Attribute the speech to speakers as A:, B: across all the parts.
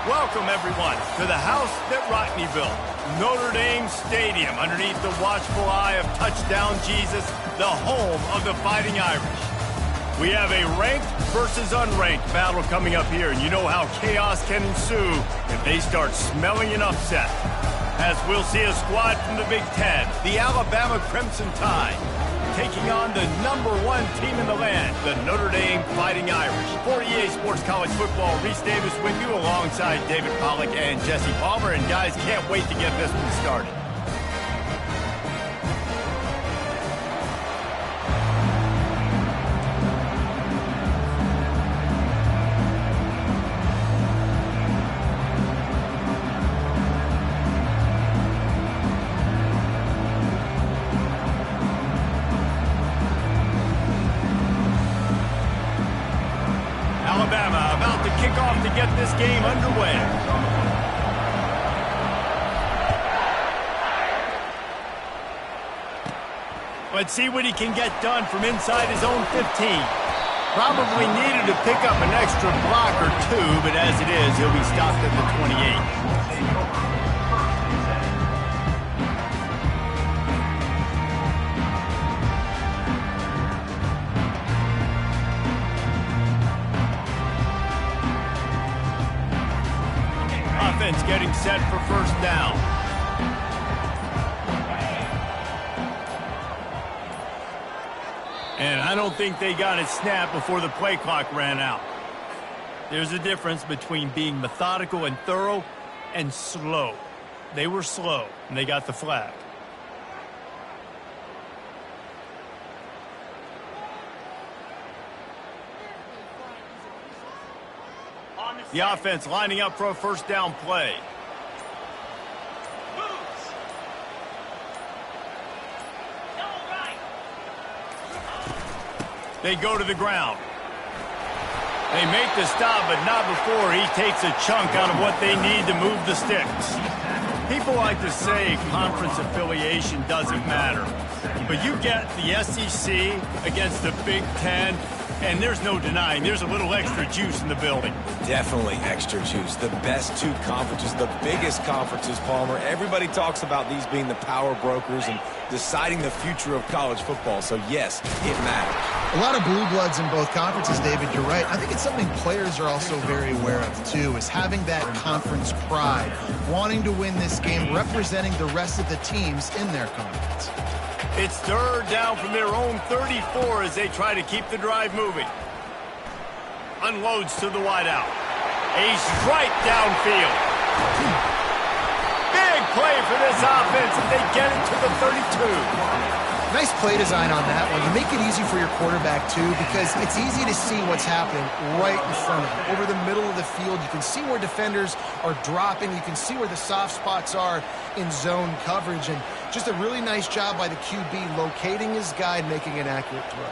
A: Welcome, everyone, to the house that Rockne built, Notre Dame Stadium, underneath the watchful eye of Touchdown Jesus, the home of the Fighting Irish. We have a ranked versus unranked battle coming up here, and you know how chaos can ensue if they start smelling an upset. As we'll see a squad from the Big Ten, the Alabama Crimson Tide, taking on the #1 team in the land, the Notre Dame Fighting Irish. For EA Sports College Football, Reese Davis with you alongside David Pollack and Jesse Palmer. And guys, can't wait to get this one started. Alabama about the kickoff to get this game underway. Let's see what he can get done from inside his own 15. Probably needed to pick up an extra block or two, but as it is, he'll be stopped at the 28. Offense getting set for first down. And I don't think they got it snapped before the play clock ran out. There's a difference between being methodical and thorough and slow. They were slow, and they got the flag. The offense lining up for a first down play. They go to the ground. They make the stop, but not before he takes a chunk out of what they need to move the sticks. People like to say conference affiliation doesn't matter. But you get the SEC against the Big Ten, and there's no denying there's a little extra juice in the building.
B: Definitely extra juice. The best two conferences, the biggest conferences, Palmer. Everybody talks about these being the power brokers and deciding the future of college football. So, yes, it matters.
C: A lot of blue bloods in both conferences, David. You're right. I think it's something players are also very aware of, too, is having that conference pride, wanting to win this game, representing the rest of the teams in their conference.
A: It's third down from their own 34 as they try to keep the drive moving. Unloads to the wideout. A strike downfield. Big play for this offense if they get it to the 32.
C: Nice play design on that one. You make it easy for your quarterback, too, because it's easy to see what's happening right in front of him. Over the middle of the field, you can see where defenders are dropping. You can see where the soft spots are in zone coverage. And just a really nice job by the QB locating his guy and making an accurate throw.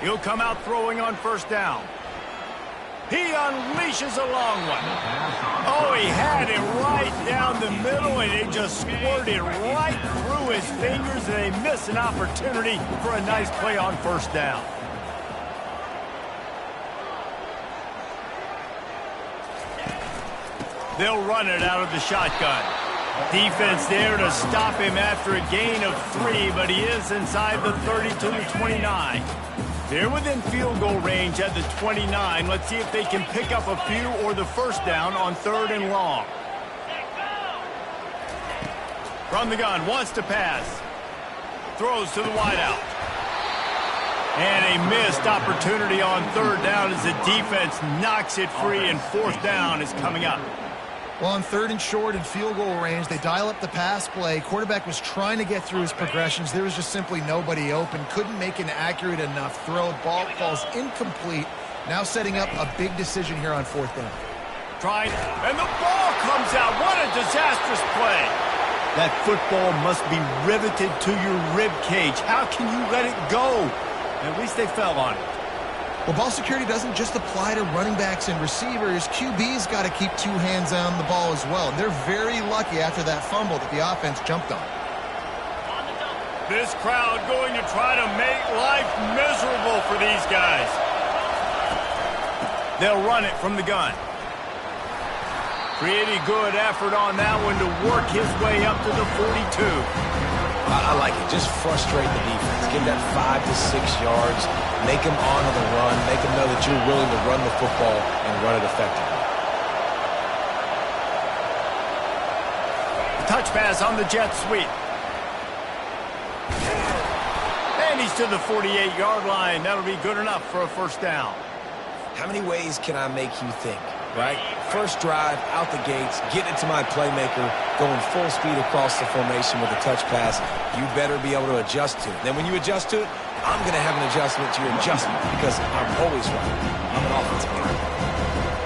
A: He'll come out throwing on first down. He unleashes a long one. Oh, he had it right down the middle, and it just squirted right through his fingers, and they miss an opportunity for a nice play on first down. They'll run it out of the shotgun. Defense there to stop him after a gain of 3, but he is inside the 32-29. They're within field goal range at the 29. Let's see if they can pick up a few or the first down on third and long. From the gun, wants to pass. Throws to the wideout. And a missed opportunity on third down as the defense knocks it free, and fourth down is coming up.
C: Well, on third and short and field goal range, they dial up the pass play. Quarterback was trying to get through his progressions. There was just simply nobody open. Couldn't make an accurate enough throw. Ball falls incomplete. Now setting up a big decision here on fourth down.
A: Trying, and the ball comes out. What a disastrous play. That football must be riveted to your rib cage. How can you let it go? At least they fell on it.
C: Well, ball security doesn't just apply to running backs and receivers. QB's got to keep two hands on the ball as well. And they're very lucky after that fumble that the offense jumped on.
A: This crowd going to try to make life miserable for these guys. They'll run it from the gun. Pretty good effort on that one to work his way up to the 42.
B: I like it. Just frustrate the defense. Give that 5 to 6 yards. Make them honor the run. Make them know that you're willing to run the football and run it effectively.
A: Touch pass on the jet sweep. And he's to the 48-yard line. That'll be good enough for a first down.
B: How many ways can I make you think, right? First drive, out the gates, getting it to my playmaker, going full speed across the formation with a touch pass. You better be able to adjust to it. Then when you adjust to it, I'm going to have an adjustment to your adjustment because I'm always right. I'm an offensive guy.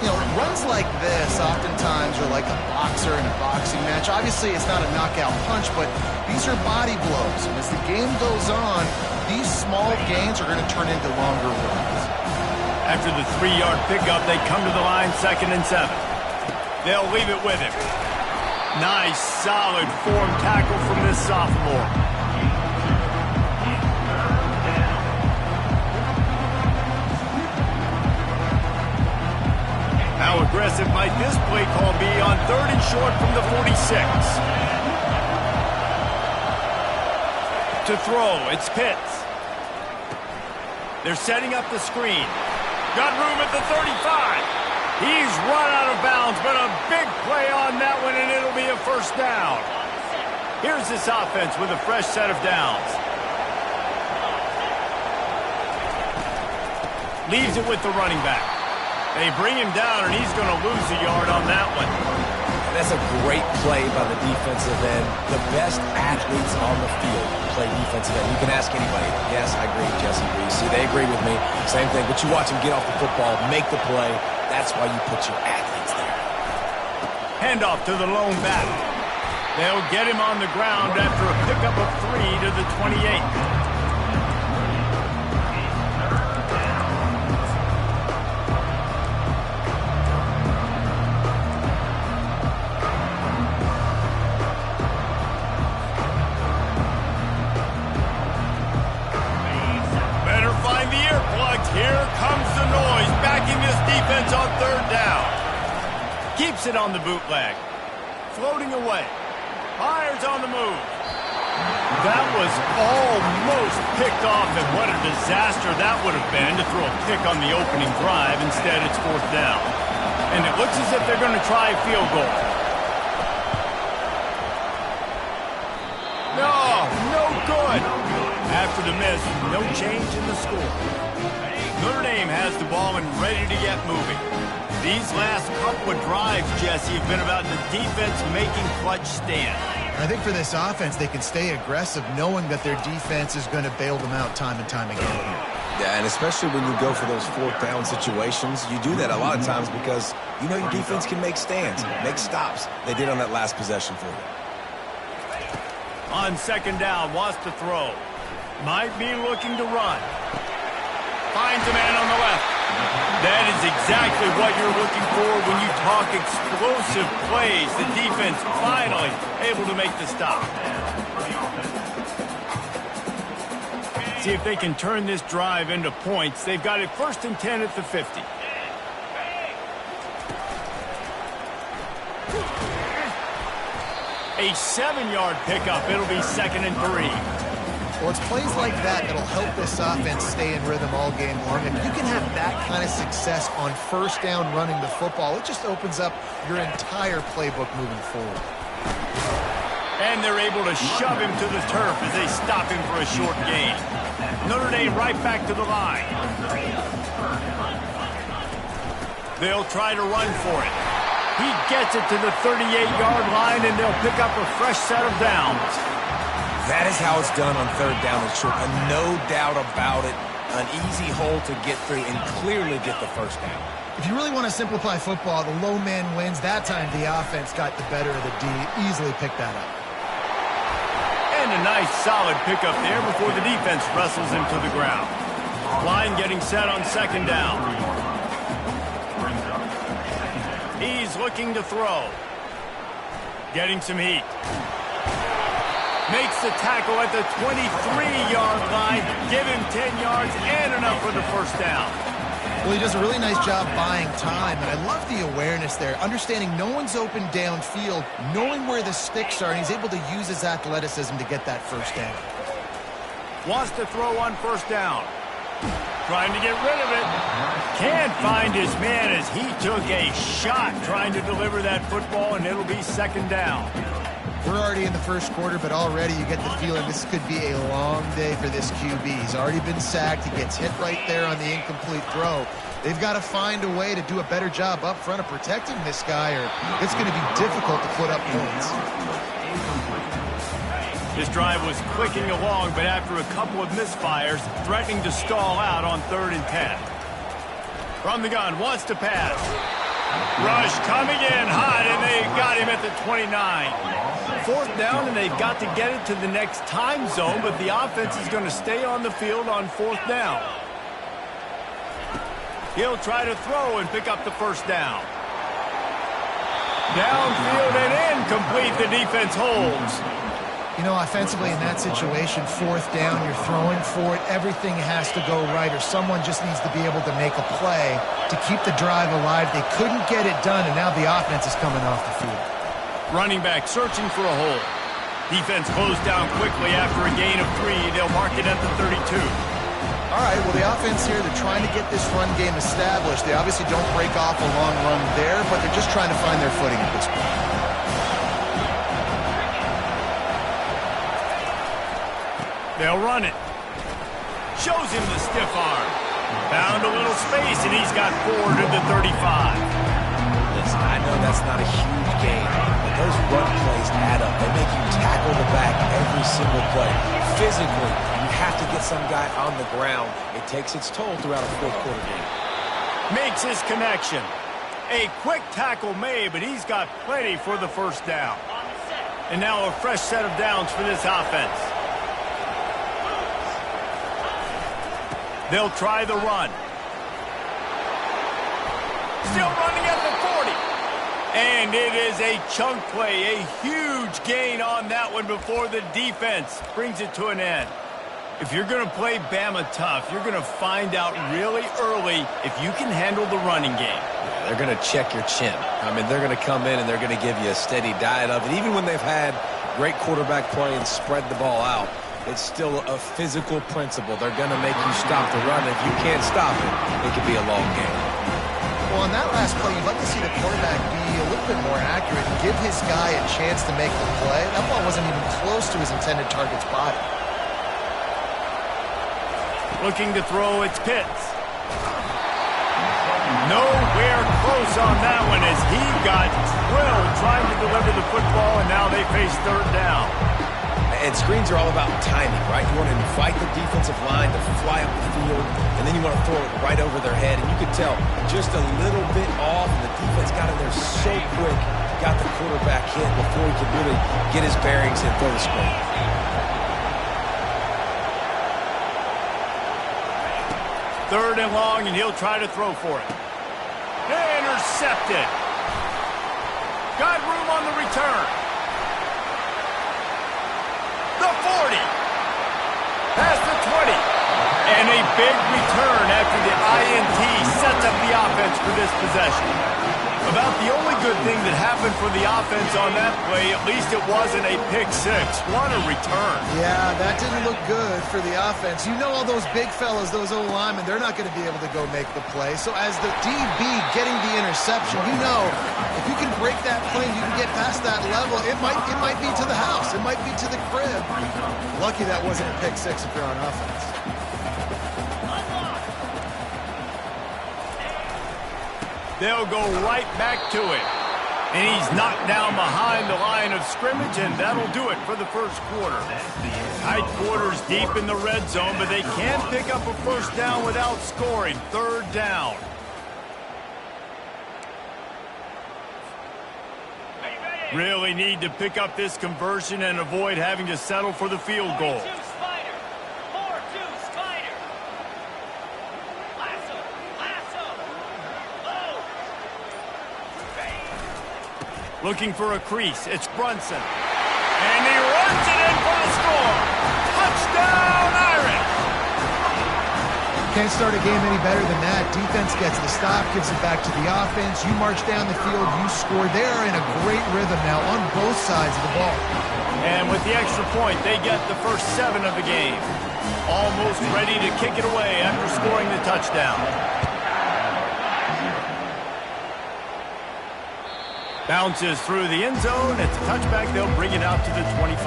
C: You know, runs like this oftentimes are like a boxer in a boxing match. Obviously, it's not a knockout punch, but these are body blows. And as the game goes on, these small gains are going to turn into longer runs.
A: After the 3-yard pickup, they come to the line 2nd and 7. They'll leave it with him. Nice, solid form tackle from this sophomore. How aggressive might this play call be on 3rd and short from the 46? To throw, it's Pitts. They're setting up the screen. Got room at the 35. He's run out of bounds, but a big play on that one, and it'll be a first down. Here's this offense with a fresh set of downs. Leaves it with the running back. They bring him down, and he's going to lose a yard on that one.
B: That's a great play by the defensive end. The best athletes on the field play defensive end. You can ask anybody. Yes, I agree, Jesse Reese. See, they agree with me. Same thing. But you watch them get off the football, make the play. That's why you put your athletes there.
A: Handoff to the lone back. They'll get him on the ground after a pickup of 3 to the 28. Here comes the noise, backing this defense on 3rd down. Keeps it on the bootleg. Floating away. Fires on the move. That was almost picked off, and what a disaster that would have been to throw a pick on the opening drive. Instead, it's 4th down. And it looks as if they're going to try a field goal. No good. After the miss, no change in the score. Notre Dame has the ball and ready to get moving. These last couple of drives, Jesse, have been about the defense making clutch stand.
C: I think for this offense, they can stay aggressive knowing that their defense is going to bail them out time and time again here.
B: Yeah, and especially when you go for those 4th down situations, you do that a lot of times because you know your defense can make stands, make stops. They did on that last possession for you.
A: On 2nd down, wants to throw. Might be looking to run. Finds a man on the left. That is exactly what you're looking for when you talk explosive plays. The defense finally able to make the stop. See if they can turn this drive into points. They've got it 1st and 10 at the 50. A 7-yard pickup. It'll be 2nd and 3.
C: Well, it's plays like that that'll help this offense stay in rhythm all game long. If you can have that kind of success on 1st down running the football, it just opens up your entire playbook moving forward.
A: And they're able to shove him to the turf as they stop him for a short gain. Notre Dame right back to the line. They'll try to run for it. He gets it to the 38-yard line, and they'll pick up a fresh set of downs.
B: That is how it's done on 3rd down and short. And no doubt about it, an easy hole to get through and clearly get the 1st down.
C: If you really want to simplify football, the low man wins. That time the offense got the better of the D. Easily picked that up.
A: And a nice solid pickup there before the defense wrestles him to the ground. Line getting set on 2nd down. He's looking to throw. Getting some heat. Makes the tackle at the 23-yard line. Give him 10 yards and enough for the 1st down.
C: Well, he does a really nice job buying time, and I love the awareness there. Understanding no one's open downfield, knowing where the sticks are, and he's able to use his athleticism to get that 1st down.
A: Wants to throw on 1st down. Trying to get rid of it. Can't find his man as he took a shot trying to deliver that football, and it'll be 2nd down.
C: We're already in the 1st quarter, but already you get the feeling this could be a long day for this QB. He's already been sacked. He gets hit right there on the incomplete throw. They've got to find a way to do a better job up front of protecting this guy, or it's going to be difficult to put up points.
A: This drive was clicking along, but after a couple of misfires, threatening to stall out on 3rd and 10. From the gun, wants to pass. Rush coming in hot, and they got him at the 29. Fourth down, and they've got to get it to the next time zone, but the offense is going to stay on the field on fourth down. He'll try to throw and pick up the first down. Downfield and incomplete. The defense holds.
C: You know, offensively in that situation, fourth down, you're throwing for it. Everything has to go right, or someone just needs to be able to make a play to keep the drive alive. They couldn't get it done, and now the offense is coming off the field.
A: Running back searching for a hole. Defense closed down quickly after a gain of 3. They'll mark it at the 32.
C: All right, well, the offense here, they're trying to get this run game established. They obviously don't break off a long run there, but they're just trying to find their footing at this point.
A: They'll run it. Shows him the stiff arm. Found a little space, and he's got 4 to the 35.
B: Listen, I know that's not a huge gain, but those run plays add up. They make you tackle the back every single play. Physically, you have to get some guy on the ground. It takes its toll throughout a fourth quarter game.
A: Makes his connection. A quick tackle made, but he's got plenty for the first down. And now a fresh set of downs for this offense. They'll try the run. Still running at the 40. And it is a chunk play, a huge gain on that one before the defense brings it to an end. If you're going to play Bama tough, you're going to find out really early if you can handle the running game.
B: Yeah, they're going to check your chin. I mean, they're going to come in and they're going to give you a steady diet of it. Even when they've had great quarterback play and spread the ball out, it's still a physical principle. They're going to make you stop the run. If you can't stop it, it could be a long game.
C: Well, on that last play, you'd like to see the quarterback be a little bit more accurate and give his guy a chance to make the play. That ball wasn't even close to his intended target's body.
A: Looking to throw, it's Pitts. Nowhere close on that one as he got drilled trying to deliver the football, and now they face third down.
B: And screens are all about timing, right? You want to invite the defensive line to fly up the field, and then you want to throw it right over their head. And you could tell just a little bit off, and the defense got in there so quick, got the quarterback hit before he could really get his bearings and throw the screen.
A: Third and long, and he'll try to throw for it. Intercepted. Got room on the return. The 40. Past the 20. And a big return after the INT sets up the offense for this possession. About the only good thing that happened for the offense on that play, at least it wasn't a pick six. What a return.
C: Yeah, that didn't look good for the offense. You know all those big fellas, those O-linemen, they're not going to be able to go make the play. So as the DB getting the interception, you know if you can break that plane, you can get past that level, it might be to the house. It might be to the crib. Lucky that wasn't a pick six if you're on offense.
A: They'll go right back to it. And he's knocked down behind the line of scrimmage, and that'll do it for the first quarter. Tight quarters deep in the red zone, but they can't pick up a first down without scoring. Third down. Really need to pick up this conversion and avoid having to settle for the field goal. Looking for a crease. It's Brunson. And he runs it in for the score. Touchdown, Irish!
C: Can't start a game any better than that. Defense gets the stop, gives it back to the offense. You march down the field, you score. They're in a great rhythm now on both sides of the ball.
A: And with the extra point, they get the first 7 of the game. Almost ready to kick it away after scoring the touchdown. Bounces through the end zone. It's a touchback. They'll bring it out to the 25.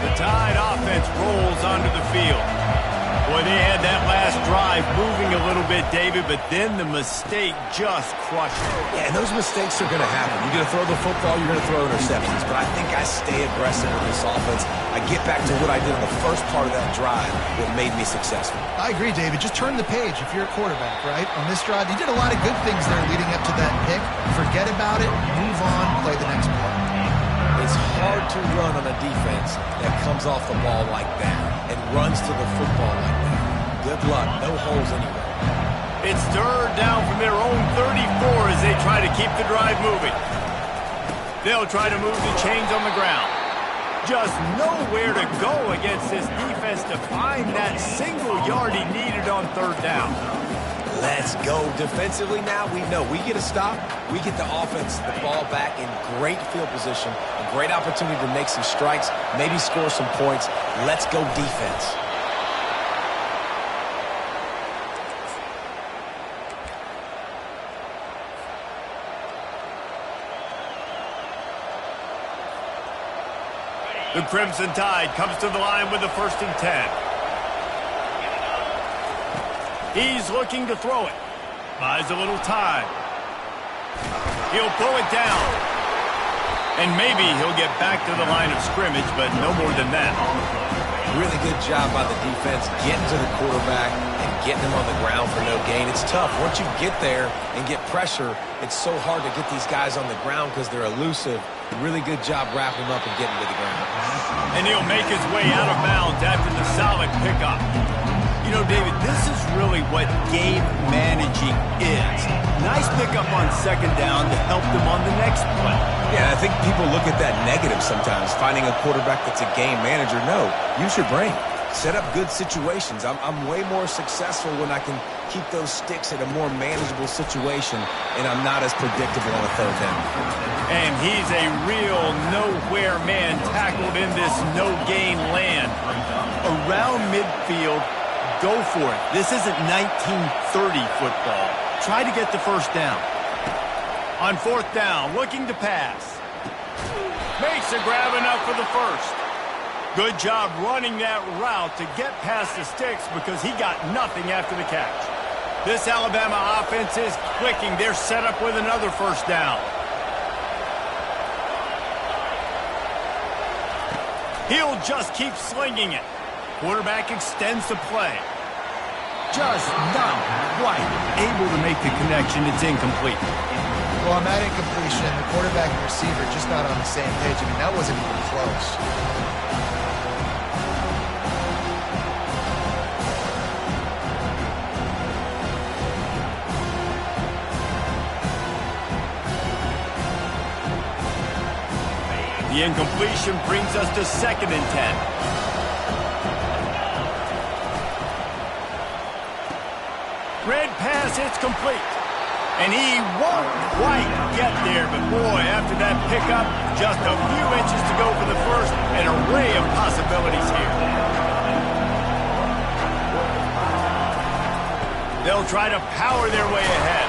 A: The Tide offense rolls onto the field. Boy, they had that last drive drive moving a little bit, David, but then the mistake just crushed it.
B: Yeah, and those mistakes are going to happen. You're going to throw the football, you're going to throw interceptions. But I think I stay aggressive with this offense. I get back to what I did in the first part of that drive that made me successful.
C: I agree, David. Just turn the page if you're a quarterback, right? On this drive, you did a lot of good things there leading up to that pick. Forget about it, move on, play the next play.
B: It's hard to run on a defense that comes off the ball like that and runs to the football like that. Good luck. No holes anywhere.
A: It's third down from their own 34 as they try to keep the drive moving. They'll try to move the chains on the ground. Just nowhere to go against this defense to find that single yard he needed on third down.
B: Let's go. Defensively now, we know we get a stop. We get the offense, the ball back in great field position, a great opportunity to make some strikes, maybe score some points. Let's go defense.
A: The Crimson Tide comes to the line with the 1st and 10. He's looking to throw it. Buys a little time. He'll pull it down. And maybe he'll get back to the line of scrimmage, but no more than that.
B: Really good job by the defense getting to the quarterback and getting him on the ground for no gain. It's tough. Once you get there and get pressure, it's so hard to get these guys on the ground because they're elusive. Really good job wrapping him up and getting to the ground.
A: And he'll make his way out of bounds after the solid pickup. You know, David, this is really what game managing is. Nice pickup on second down to help them on the next play.
B: Yeah, I think people look at that negative sometimes, finding a quarterback that's a game manager. No, use your brain. Set up good situations. I'm way more successful when I can keep those sticks at a more manageable situation, and I'm not as predictable on a third down.
A: And he's a real nowhere man tackled in this no-gain land. Around midfield, go for it. This isn't 1930 football. Try to get the first down. On 4th down, looking to pass. Makes a grab enough for the first. Good job running that route to get past the sticks because he got nothing after the catch. This Alabama offense is clicking. They're set up with another first down. He'll just keep slinging it. Quarterback extends the play. Just not quite able to make the connection. It's incomplete.
C: Well, on that incompletion, the quarterback and receiver just not on the same page. I mean, that wasn't even close.
A: The incompletion brings us to 2nd and 10. Red pass, it's complete. And he won't quite get there, but boy, after that pickup, just a few inches to go for the first, an array of possibilities here. They'll try to power their way ahead,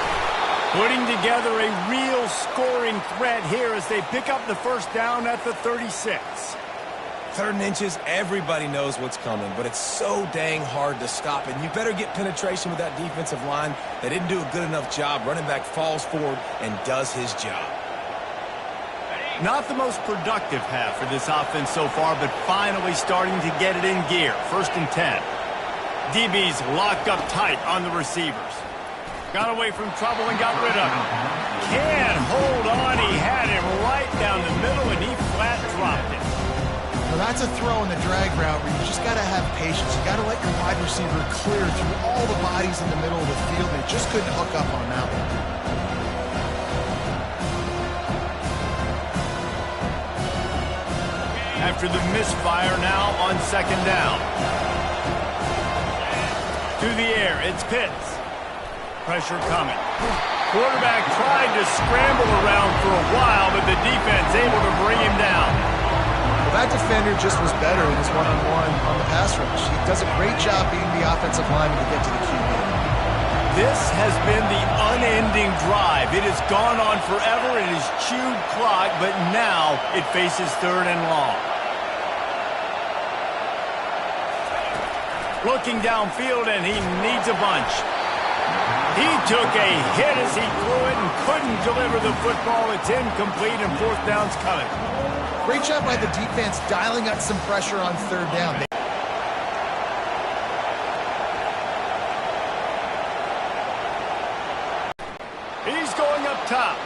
A: putting together a real scoring threat here as they pick up the first down at the 36.
B: 3rd and inches, everybody knows what's coming, but it's so dang hard to stop it. And you better get penetration with that defensive line. They didn't do a good enough job. Running back falls forward and does his job.
A: Not the most productive half for this offense so far, but finally starting to get it in gear. 1st and 10. DB's locked up tight on the receivers. Got away from trouble and got rid of him. Can't hold on. He had him right down the middle, and he flat dropped it.
C: Well, that's a throw in the drag route where you just got to have patience. You got to let your wide receiver clear through all the bodies in the middle of the field. They just couldn't hook up on that one.
A: After the misfire now on 2nd down. To the air, it's Pitts. Pressure coming. Quarterback tried to scramble around for a while, but the defense able to bring him down.
C: Well, that defender just was better in his one-on-one on the pass rush. He does a great job being the offensive lineman to get to the QB.
A: This has been the unending drive. It has gone on forever. It has chewed clock, but now it faces 3rd and long. Looking downfield, and he needs a bunch. He took a hit as he threw it and couldn't deliver the football. It's incomplete, and fourth down's coming.
C: Great job by the defense dialing up some pressure on third down.
A: He's going up top.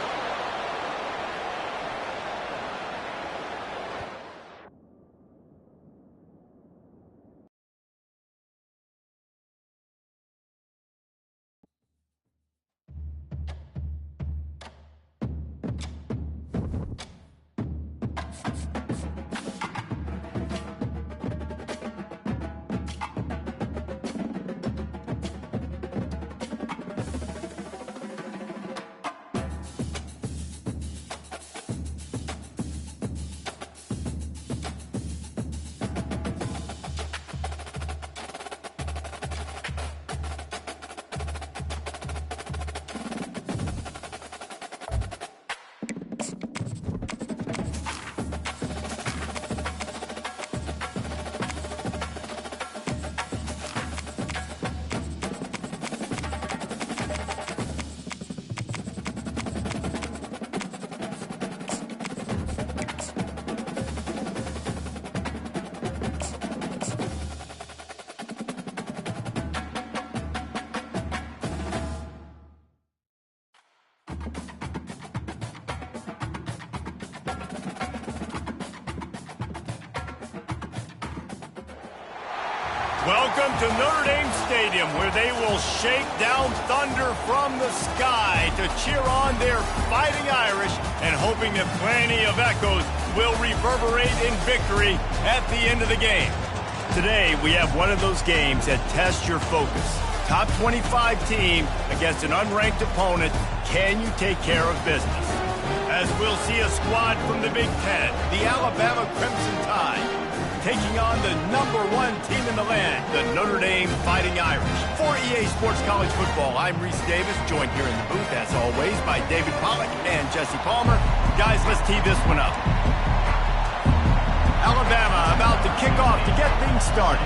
A: Welcome to Notre Dame Stadium, where they will shake down thunder from the sky to cheer on their Fighting Irish, and hoping that plenty of echoes will reverberate in victory at the end of the game. Today, we have one of those games that tests your focus. Top 25 team against an unranked opponent. Can you take care of business? As we'll see a squad from the Big Ten, the Alabama Crimson Tide, taking on the #1 team in the land, the Notre Dame Fighting Irish. For EA Sports College Football, I'm Reese Davis, joined here in the booth, as always, by David Pollack and Jesse Palmer. Guys, let's tee this one up. Alabama about to kick off to get things started.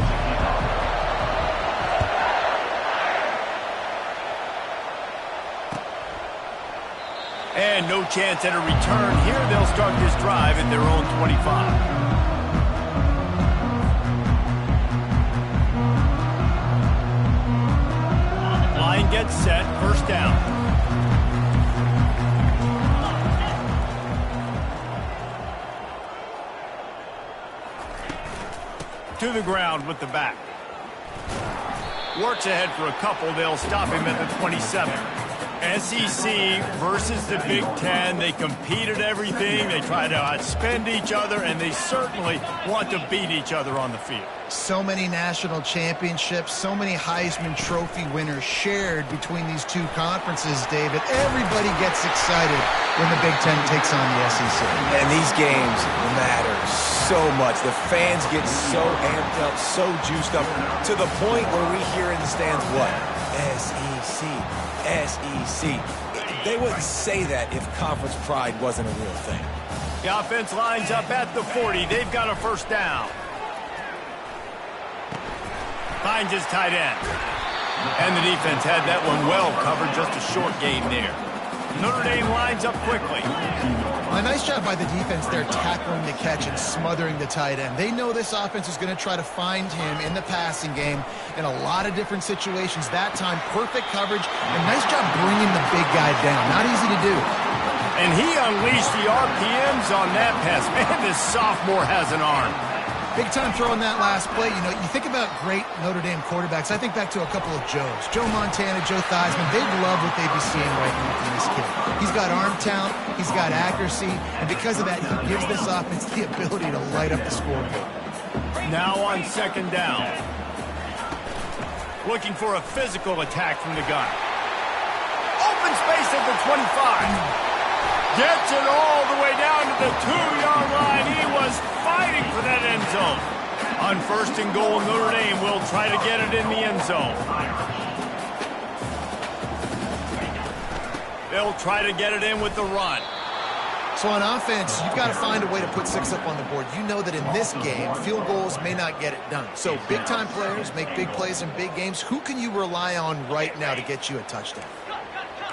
A: And no chance at a return here. They'll start this drive at their own 25. Gets set, first down. To the ground with the back. Works ahead for a couple. They'll stop him at the 27. SEC versus the Big Ten. They compete at everything. They try to outspend each other, and they certainly want to beat each other on the field.
C: So many national championships, so many Heisman Trophy winners shared between these two conferences, David. Everybody gets excited when the Big Ten takes on the SEC.
B: And these games matter so much. The fans get so amped up, so juiced up, to the point where we hear in the stands, what? SEC, SEC. They wouldn't say that if conference pride wasn't a real thing.
A: The offense lines up at the 40. They've got a first down. Finds his tight end. And the defense had that one well covered, just a short gain there. Notre Dame lines up quickly.
C: A nice job by the defense there, tackling the catch and smothering the tight end. They know this offense is going to try to find him in the passing game in a lot of different situations. That time, perfect coverage, and nice job bringing the big guy down. Not easy to do.
A: And he unleashed the RPMs on that pass. Man, this sophomore has an arm.
C: Big time throw in that last play. You know, you think about great Notre Dame quarterbacks. I think back to a couple of Joes. Joe Montana, Joe Theismann. They love what they'd be seeing right now from this kid. He's got arm talent. He's got accuracy. And because of that, he gives this offense the ability to light up the scoreboard.
A: Now on second down. Looking for a physical attack from the gun. Open space at the 25. Gets it all the way down to the 2-yard line. He was fighting for that end zone. On first and goal, Notre Dame will try to get it in the end zone. They'll try to get it in with the run.
C: So on offense, you've got to find a way to put 6 up on the board. You know that in this game, field goals may not get it done. So big-time players make big plays in big games. Who can you rely on right now to get you a touchdown?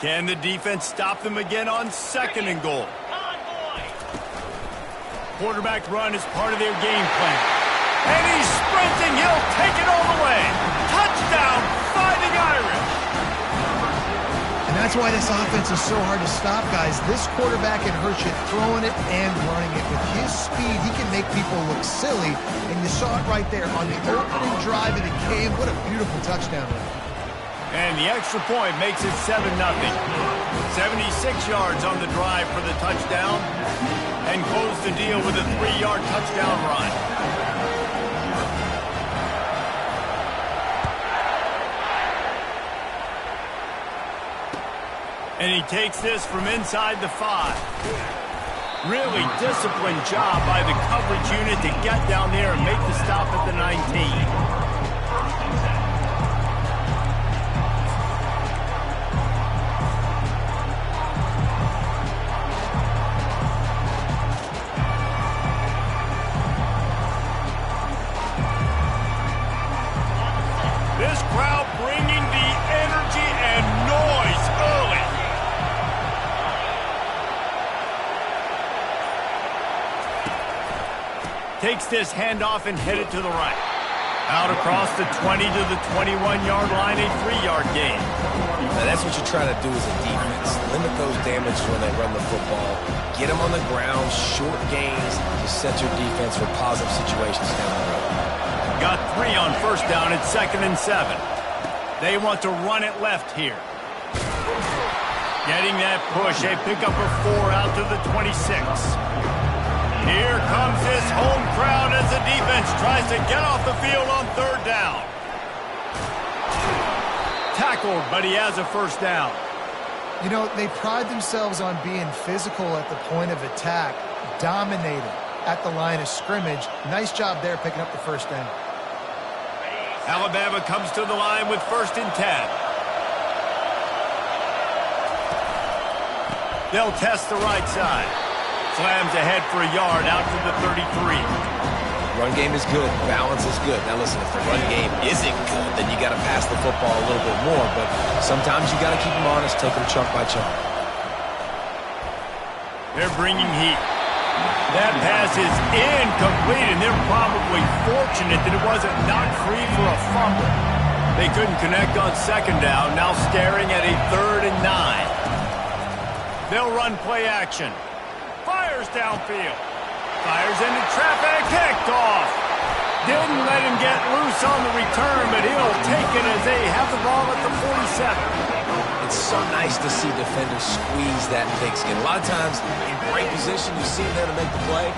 A: Can the defense stop them again on 2nd and goal? Quarterback run is part of their game plan. And he's sprinting. He'll take it all the way. Touchdown, Fighting Irish.
C: And that's why this offense is so hard to stop, guys. This quarterback can hurt you throwing it and running it. With his speed, he can make people look silly. And you saw it right there on the opening drive of the game. What a beautiful touchdown run.
A: And the extra point makes it 7-0. 76 yards on the drive for the touchdown. And close the deal with a 3-yard touchdown run. And he takes this from inside the 5. Really disciplined job by the coverage unit to get down there and make the stop at the 19. This crowd bringing the energy and noise early. Takes this handoff and headed to the right. Out across the 20 to the 21-yard line, a 3-yard gain.
B: Now that's what you try to do as a defense. Limit those damages when they run the football. Get them on the ground, short gains to set your defense for positive situations down the road.
A: Got 3 on 1st down at 2nd and 7. They want to run it left here. Getting that push. They pick up a 4 out to the 26. Here comes this home crowd as the defense tries to get off the field on 3rd down. Tackled, but he has a 1st down.
C: You know, they pride themselves on being physical at the point of attack, dominating at the line of scrimmage. Nice job there picking up the 1st down.
A: Alabama comes to the line with 1st and 10. They'll test the right side. Slams ahead for a yard out to the 33.
B: Run game is good. Balance is good. Now listen, if the run game isn't good, then you got to pass the football a little bit more. But sometimes you got to keep them honest, take them chunk by chunk.
A: They're bringing heat. That pass is incomplete, and they're probably fortunate that it wasn't knocked free for a fumble. They couldn't connect on 2nd down, now staring at a 3rd and 9. They'll run play action. Fires downfield. Fires into traffic, picked off. Didn't let him get loose on the return, but he'll take it as they have the ball at the 47.
B: It's so nice to see defenders squeeze that pigskin. A lot of times, in great position, you see them there to make the play,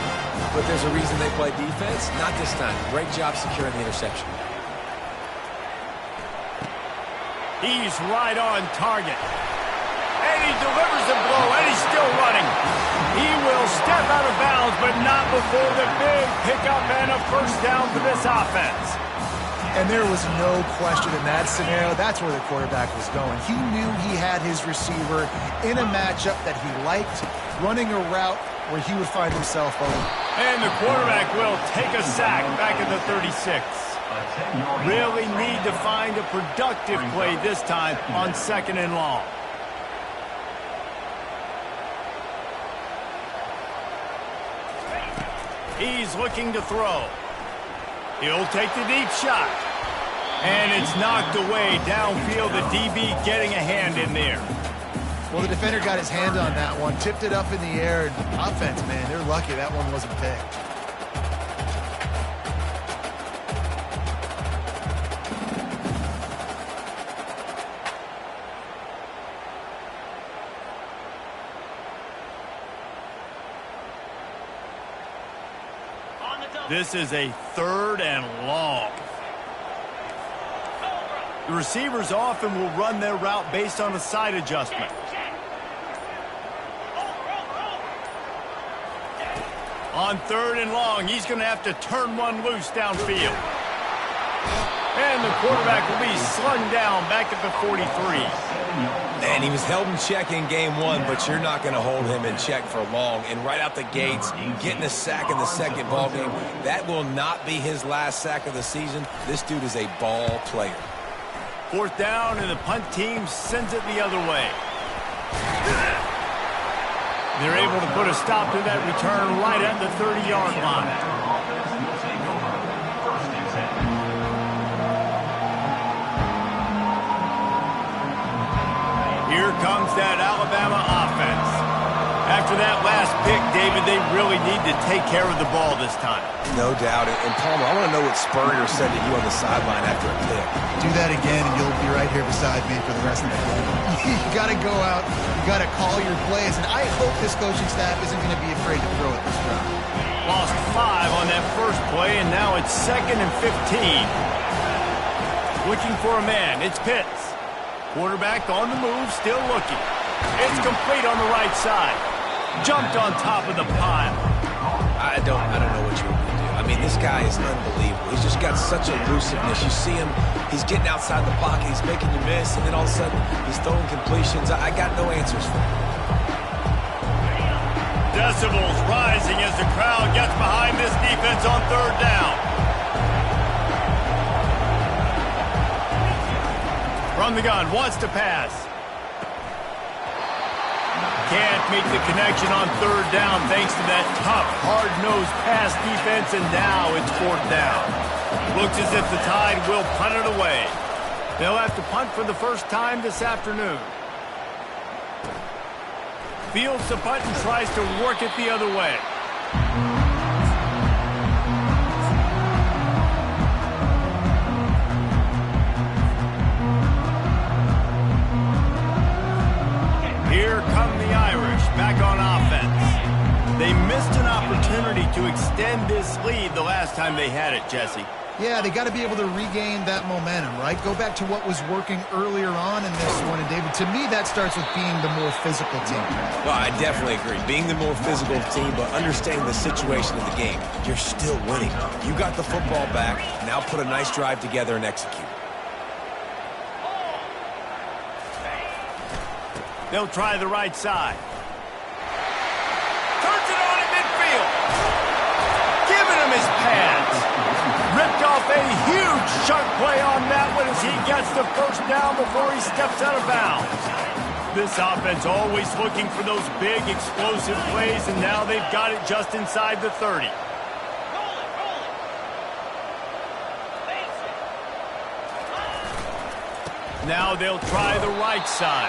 B: but there's a reason they play defense. Not this time. Great job securing the interception.
A: He's right on target. And he delivers the blow, and he's still running. He will step out of bounds, but not before the big pickup and a 1st down for this offense.
C: And there was no question in that scenario. That's where the quarterback was going. He knew he had his receiver in a matchup that he liked, running a route where he would find himself open.
A: And the quarterback will take a sack back at the 36. Really need to find a productive play this time on 2nd and long. He's looking to throw. He'll take the deep shot. And it's knocked away downfield. The DB getting a hand in there.
C: Well, the defender got his hand on that one, tipped it up in the air. And offense, man, they're lucky that one wasn't picked.
A: This is a 3rd and long. The receivers often will run their route based on a side adjustment. On 3rd and long, he's going to have to turn one loose downfield. And the quarterback will be slung down back at the 43.
B: And he was held in check in game one, but you're not going to hold him in check for long. And right out the gates, getting a sack in the second ball game, that will not be his last sack of the season. This dude is a ball player.
A: Fourth down, and the punt team sends it the other way. They're able to put a stop to that return right at the 30-yard line. Here comes that Alabama offense. After that last pick, David, they really need to take care of the ball this time.
B: No doubt. And Palmer, I want to know what Spurrier said to you on the sideline after a pick.
C: Do that again, and you'll be right here beside me for the rest of the game. You got to go out. You got to call your plays. And I hope this coaching staff isn't going to be afraid to throw it this drive.
A: Lost 5 on that first play, and now it's 2nd and 15. Looking for a man. It's Pitts. Quarterback on the move, still looking. It's complete on the right side. Jumped on top of the pile.
B: I don't know what you want me to do. I mean, this guy is unbelievable. He's just got such elusiveness. You see him, he's getting outside the pocket, he's making you miss, and then all of a sudden, he's throwing completions. I got no answers for him.
A: Decibels rising as the crowd gets behind this defense on third down. From the gun, wants to pass. Can't make the connection on third down thanks to that tough, hard-nosed pass defense, and now it's fourth down. Looks as if the Tide will punt it away. They'll have to punt for the first time this afternoon. Fields the punt and tries to work it the other way. Here come the Irish back on offense. They missed an opportunity to extend this lead the last time they had it, Jesse.
C: Yeah, they got to be able to regain that momentum, right? Go back to what was working earlier on in this one. And, David, to me, that starts with being the more physical team.
B: Well, I definitely agree. Being the more physical team, but understanding the situation of the game. You're still winning. You got the football back. Now put a nice drive together and execute.
A: They'll try the right side. Turns it on in midfield. Giving him his pads. Ripped off a huge chunk play on that one as he gets the first down before he steps out of bounds. This offense always looking for those big, explosive plays, and now they've got it just inside the 30. Now they'll try the right side.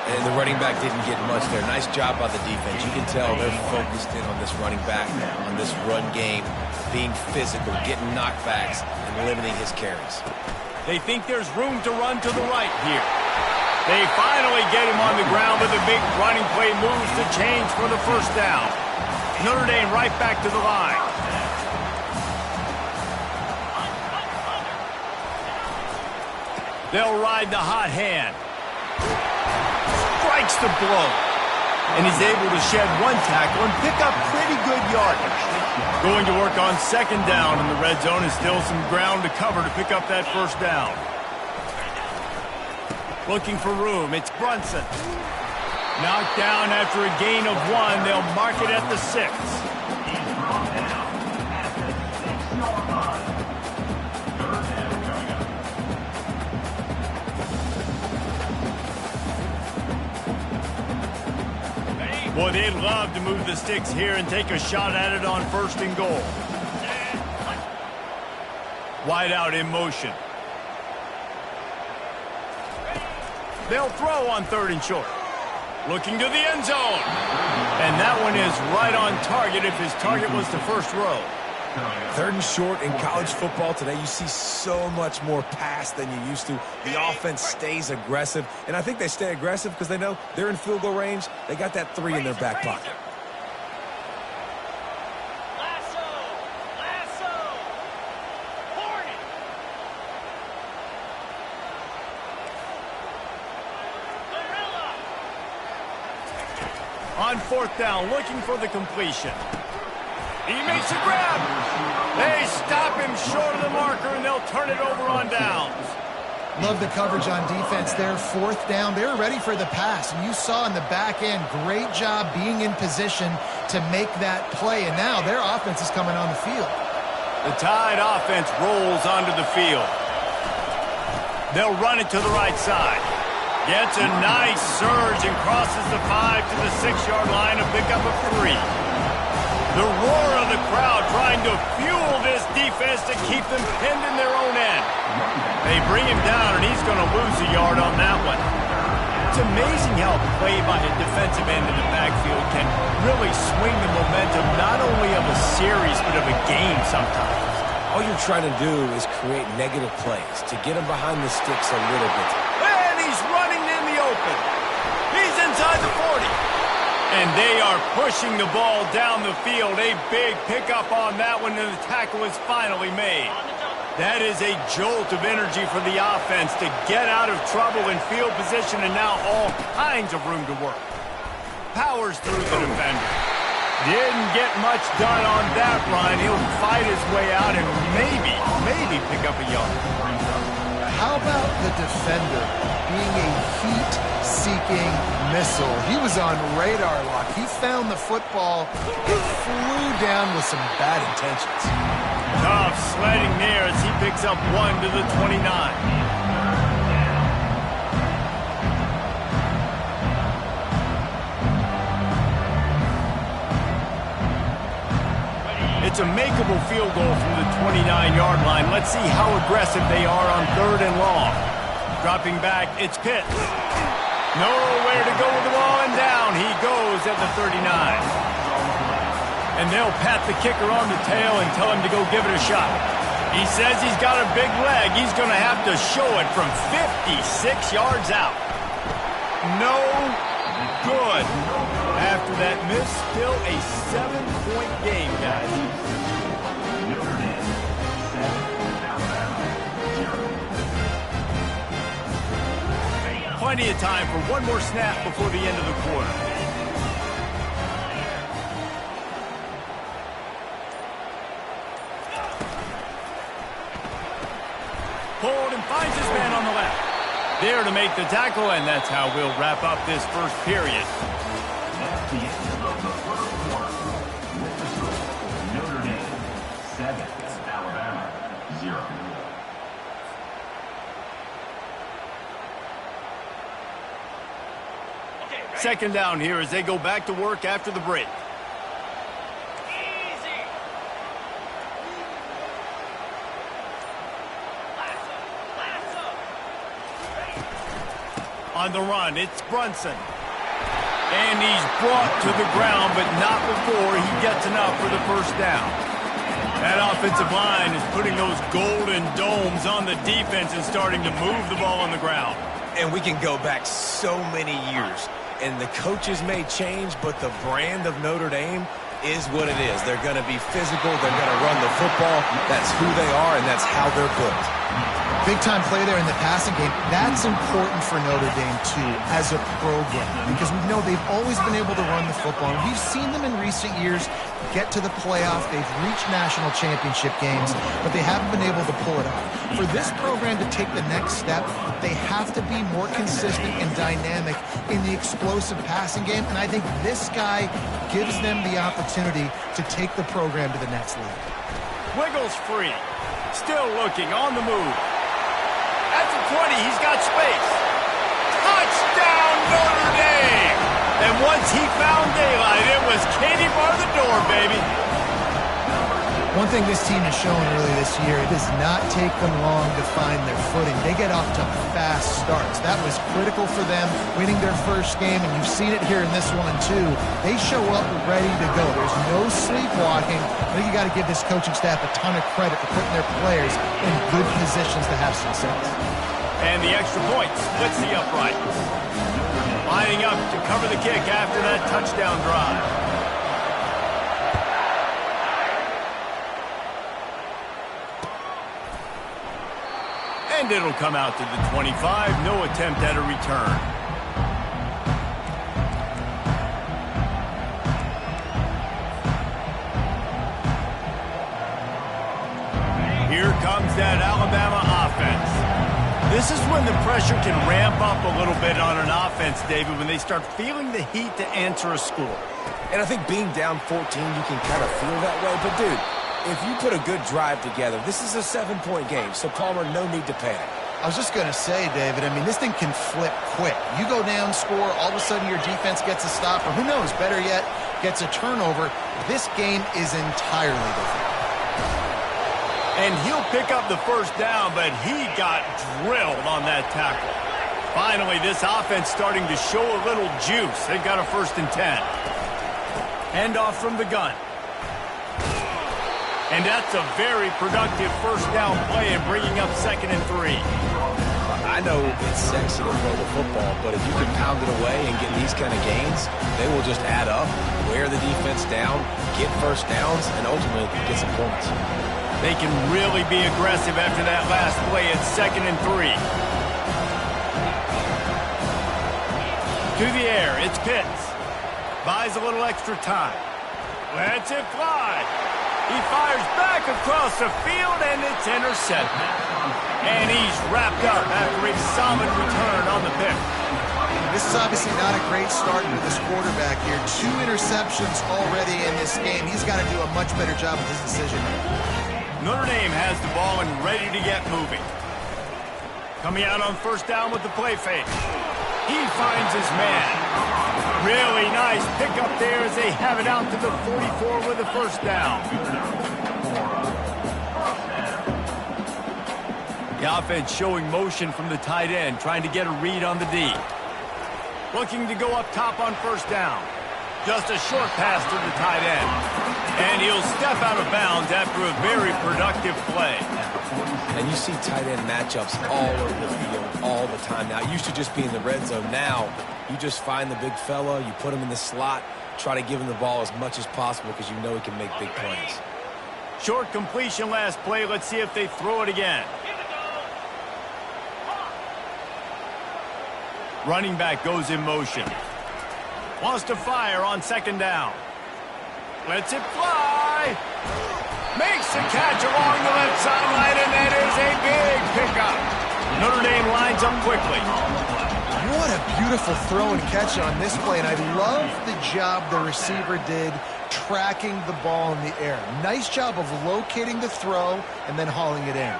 B: And the running back didn't get much there. Nice job by the defense. You can tell they're focused in on this running back, on this run game, being physical, getting knockbacks, and limiting his carries.
A: They think there's room to run to the right here. They finally get him on the ground, but the big running play moves the change for the first down. Notre Dame right back to the line. They'll ride the hot hand. Strikes the blow. And he's able to shed one tackle and pick up pretty good yardage. Going to work on second down in the red zone, and still some ground to cover to pick up that first down. Looking for room, it's Brunson. Knocked down after a gain of 1. They'll mark it at the 6. Boy, they'd love to move the sticks here and take a shot at it on 1st and goal. Wide out in motion. They'll throw on 3rd and short. Looking to the end zone. And that one is right on target if his target was the first row.
B: 3rd and short in college football today, you see so much more pass than you used to. The offense stays aggressive, and I think they stay aggressive because they know they're in field goal range. They got that 3 in their back pocket.
A: On 4th down, looking for the completion. He makes a grab. They stop him short of the marker, and they'll turn it over on downs.
C: Love the coverage on defense there. Fourth down. They were ready for the pass. And you saw in the back end, great job being in position to make that play. And now their offense is coming on the field.
A: The Tide offense rolls onto the field. They'll run it to the right side. Gets a nice surge and crosses the 5 to the 6-yard line to pick up a 3. The roar of the crowd trying to fuel this defense to keep them pinned in their own end. They bring him down, and he's going to lose a yard on that one. It's amazing how a play by a defensive end in the backfield can really swing the momentum not only of a series but of a game sometimes.
B: All you're trying to do is create negative plays to get him behind the sticks a little bit.
A: And he's running in the open. He's inside the 40. And they are pushing the ball down the field. A big pickup on that one, and the tackle is finally made. That is a jolt of energy for the offense to get out of trouble in field position, and now all kinds of room to work. Powers through the defender. Didn't get much done on that run. He'll fight his way out and maybe pick up a yard.
C: How about the defender being a heat-seeking missile? He was on radar lock. He found the football. It flew down with some bad intentions.
A: Tough sledding there as he picks up 1 to the 29. It's a makeable field goal from the 29-yard line. Let's see how aggressive they are on 3rd and long. Dropping back, it's Pitts. Nowhere to go with the ball, and down he goes at the 39. And they'll pat the kicker on the tail and tell him to go give it a shot. He says he's got a big leg. He's going to have to show it from 56 yards out. No good. After that miss, still a 7-point game, guys. Plenty of time for one more snap before the end of the quarter. Pulled and finds his man on the left. There to make the tackle, and that's how we'll wrap up this first period.
D: At the end of the first quarter, with the score, Notre Dame 7, Alabama 0.
A: Second down here as they go back to work after the break. On the run, it's Brunson. And he's brought to the ground, but not before he gets enough for the first down. That offensive line is putting those golden domes on the defense and starting to move the ball on the ground.
B: And we can go back so many years. And the coaches may change, but the brand of Notre Dame is what it is. They're going to be physical. They're going to run the football. That's who they are, and that's how they're built.
C: Big-time play there in the passing game. That's important for Notre Dame, too, as a program, because we know they've always been able to run the football. And we've seen them in recent years get to the playoff. They've reached national championship games, but they haven't been able to pull it off. For this program to take the next step, they have to be more consistent and dynamic in the explosive passing game, and I think this guy gives them the opportunity to take the program to the next level.
A: Wiggles free. Still looking on the move. At the 20, he's got space. Touchdown, Notre Dame! And once he found daylight, it was Katie bar the door, baby.
C: One thing this team has shown early this year, it does not take them long to find their footing. They get off to fast starts. That was critical for them, winning their first game, and you've seen it here in this one, too. They show up ready to go. There's no sleepwalking. I think you got to give this coaching staff a ton of credit for putting their players in good positions to have success.
A: And the extra point splits the upright. Lining up to cover the kick after that touchdown drive. And it'll come out to the 25. No attempt at a return. Here comes that Alabama offense. This This is when the pressure can ramp up a little bit on an offense, David, when they start feeling the heat to answer a score.
B: And I think being down 14, you can kind of feel that way. But, dude, if you put a good drive together, this is a 7-point game. So, Palmer, no need to panic.
C: I was just going to say, David, I mean, this thing can flip quick. You go down, score, all of a sudden your defense gets a stop, or who knows, better yet, gets a turnover. This game is entirely different.
A: And he'll pick up the first down, but he got drilled on that tackle. Finally, this offense starting to show a little juice. They've got a 1st and 10. Handoff from the gun. And that's a very productive first down play and bringing up 2nd and 3.
B: I know it's sexy to play the football, but if you can pound it away and get these kind of gains, they will just add up, wear the defense down, get first downs, and ultimately get some points.
A: They can really be aggressive after that last play at 2nd and 3. To the air, it's Pitts. Buys a little extra time. Lets it fly. He fires back across the field, and it's intercepted. And he's wrapped up after a solid return on the pick.
C: This is obviously not a great start for this quarterback here. 2 interceptions already in this game. He's got to do a much better job with his decision.
A: Notre Dame has the ball and ready to get moving. Coming out on first down with the play fake. He finds his man. Really nice pickup there as they have it out to the 44 with the first down. The offense showing motion from the tight end, trying to get a read on the D. Looking to go up top on first down. Just a short pass to the tight end. And he'll step out of bounds after a very productive play.
B: And you see tight end matchups all over the field all the time now. It used to just be in the red zone. Now, you just find the big fella, you put him in the slot, try to give him the ball as much as possible because you know he can make big plays.
A: Short completion last play. Let's see if they throw it again. Running back goes in motion. Wants to fire on 2nd down. Lets it fly. Makes the catch along the left sideline, and that is a big pickup. Notre Dame lines up quickly.
C: What a beautiful throw and catch on this play, and I love the job the receiver did tracking the ball in the air. Nice job of locating the throw and then hauling it in.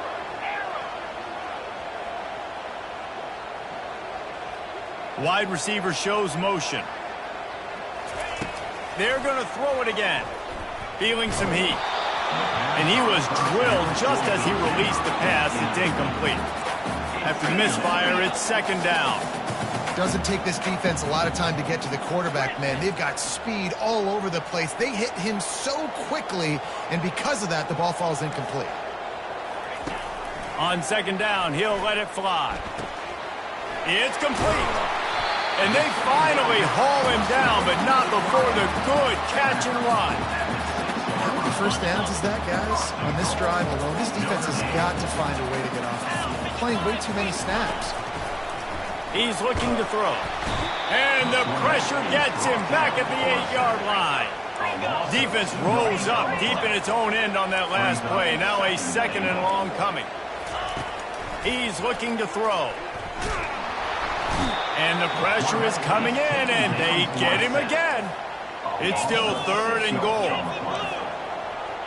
A: Wide receiver shows motion. They're going to throw it again. Feeling some heat. And he was drilled just as he released the pass. It's incomplete. After the misfire, it's 2nd down.
C: Doesn't take this defense a lot of time to get to the quarterback, man. They've got speed all over the place. They hit him so quickly, and because of that, the ball falls incomplete.
A: On 2nd down, he'll let it fly. It's complete. And they finally haul him down, but not before the good catch and run.
C: How many first downs is that, guys? On this drive alone, this defense has got to find a way to get off the field. They're playing way too many snaps.
A: He's looking to throw. And the pressure gets him back at the 8-yard line. Defense rolls up deep in its own end on that last play. Now a 2nd and long coming. He's looking to throw. And the pressure is coming in, and they get him again. It's still 3rd and goal.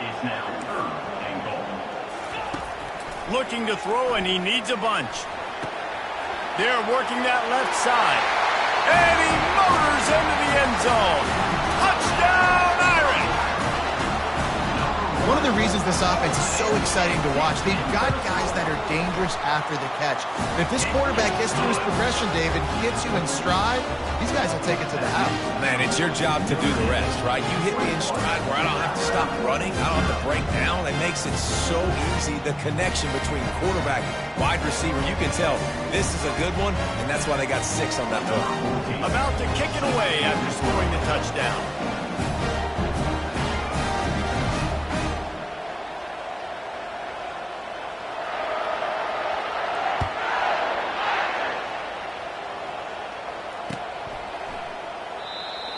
D: It's now 3rd and goal.
A: Looking to throw, and he needs a bunch. They're working that left side. And he motors into the end zone. Touchdown, Irish!
C: One of the reasons this offense is so exciting to watch, they've got guys that are dangerous after the catch. But if this quarterback gets through his progression, David, gets you in stride, these guys will take it to the house.
B: Man, it's your job to do the rest, right? You hit me in stride where I don't have to stop running. I don't have to break down. It makes it so easy. The connection between quarterback, wide receiver, you can tell this is a good one, and that's why they got 6 on that play.
A: About to kick it away after scoring the touchdown.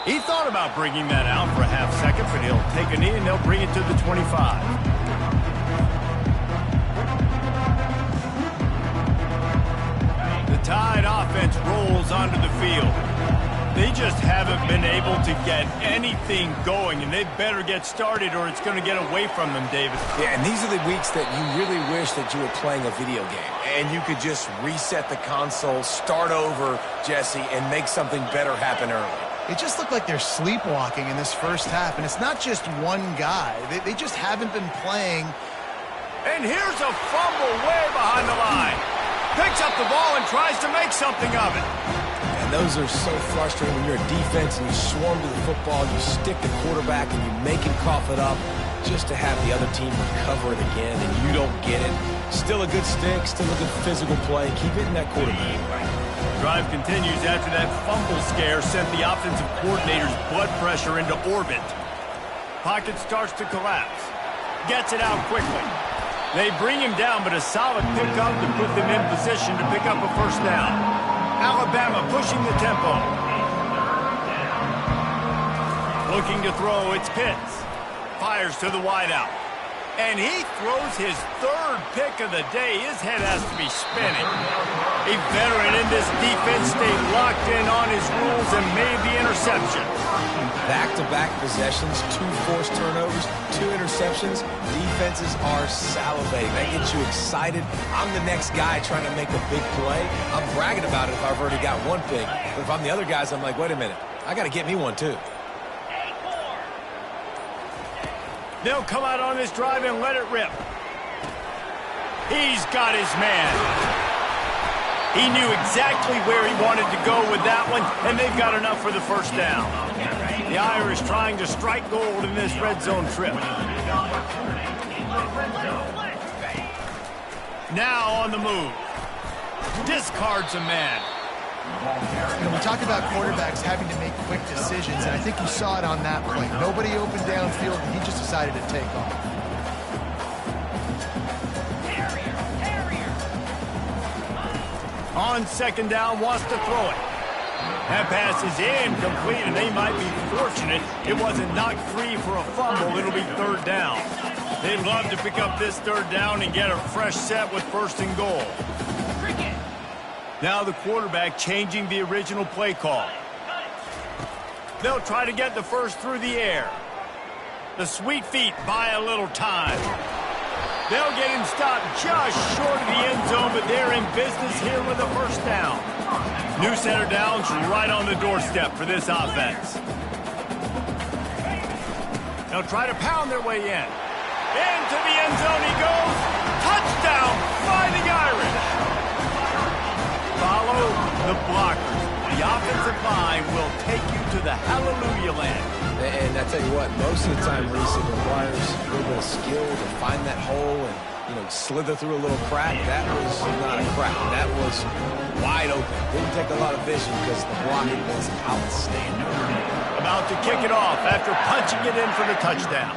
A: He thought about bringing that out for a half second, but he'll take a knee and they'll bring it to the 25. Tide offense rolls onto the field. They just haven't been able to get anything going, and they better get started or it's going to get away from them, David.
B: Yeah, and these are the weeks that you really wish that you were playing a video game and you could just reset the console, start over, Jesse, and make something better happen early.
C: It just looked like they're sleepwalking in this first half, and it's not just one guy. They just haven't been playing.
A: And here's a fumble way behind the line. Picks up the ball and tries to make something of it.
B: And those are so frustrating when you're a defense and you swarm to the football, you stick the quarterback and you make him cough it up just to have the other team recover it again, and you don't get it. Still a good stick, still a good physical play. Keep hitting that quarterback.
A: Drive continues after that fumble scare sent the offensive coordinator's blood pressure into orbit. Pocket starts to collapse. Gets it out quickly. They bring him down, but a solid pickup to put them in position to pick up a first down. Alabama pushing the tempo. Looking to throw, it's Pitts. Fires to the wideout. And he throws his third pick of the day. His head has to be spinning. A veteran in this defense stayed locked in on his rules and made the interception.
B: Back-to-back possessions, 2 forced turnovers, 2 interceptions. Defenses are salivating. That gets you excited. I'm the next guy trying to make a big play. I'm bragging about it if I've already got one pick. But if I'm the other guys, I'm like, wait a minute. I got to get me one, too.
A: They'll come out on this drive and let it rip. He's got his man. He knew exactly where he wanted to go with that one, and they've got enough for the first down. The Irish trying to strike gold in this red zone trip. Now on the move. Discards a man.
C: You know, we talk about quarterbacks having to make quick decisions, and I think you saw it on that play. Nobody opened downfield, and he just decided to take off.
A: On second down, wants to throw it. That pass is incomplete, and they might be fortunate it wasn't knocked free for a fumble. It'll be third down. They'd love to pick up this third down and get a fresh set with first and goal. Now the quarterback changing the original play call. They'll try to get the first through the air. The sweet feet buy a little time. They'll get him stopped just short of the end zone, but they're in business here with a first down. New center downs right on the doorstep for this offense. They'll try to pound their way in. Into the end zone he goes. Touchdown, Fighting Irish. Follow the blockers. The offensive line will take you to the hallelujah land.
B: And I tell you what, most of the time, Reese, it requires a little bit of skill to find that hole and, you know, slither through a little crack. That was not a crack. That was wide open. Didn't take a lot of vision because the blocking was outstanding.
A: About to kick it off after punching it in for the touchdown.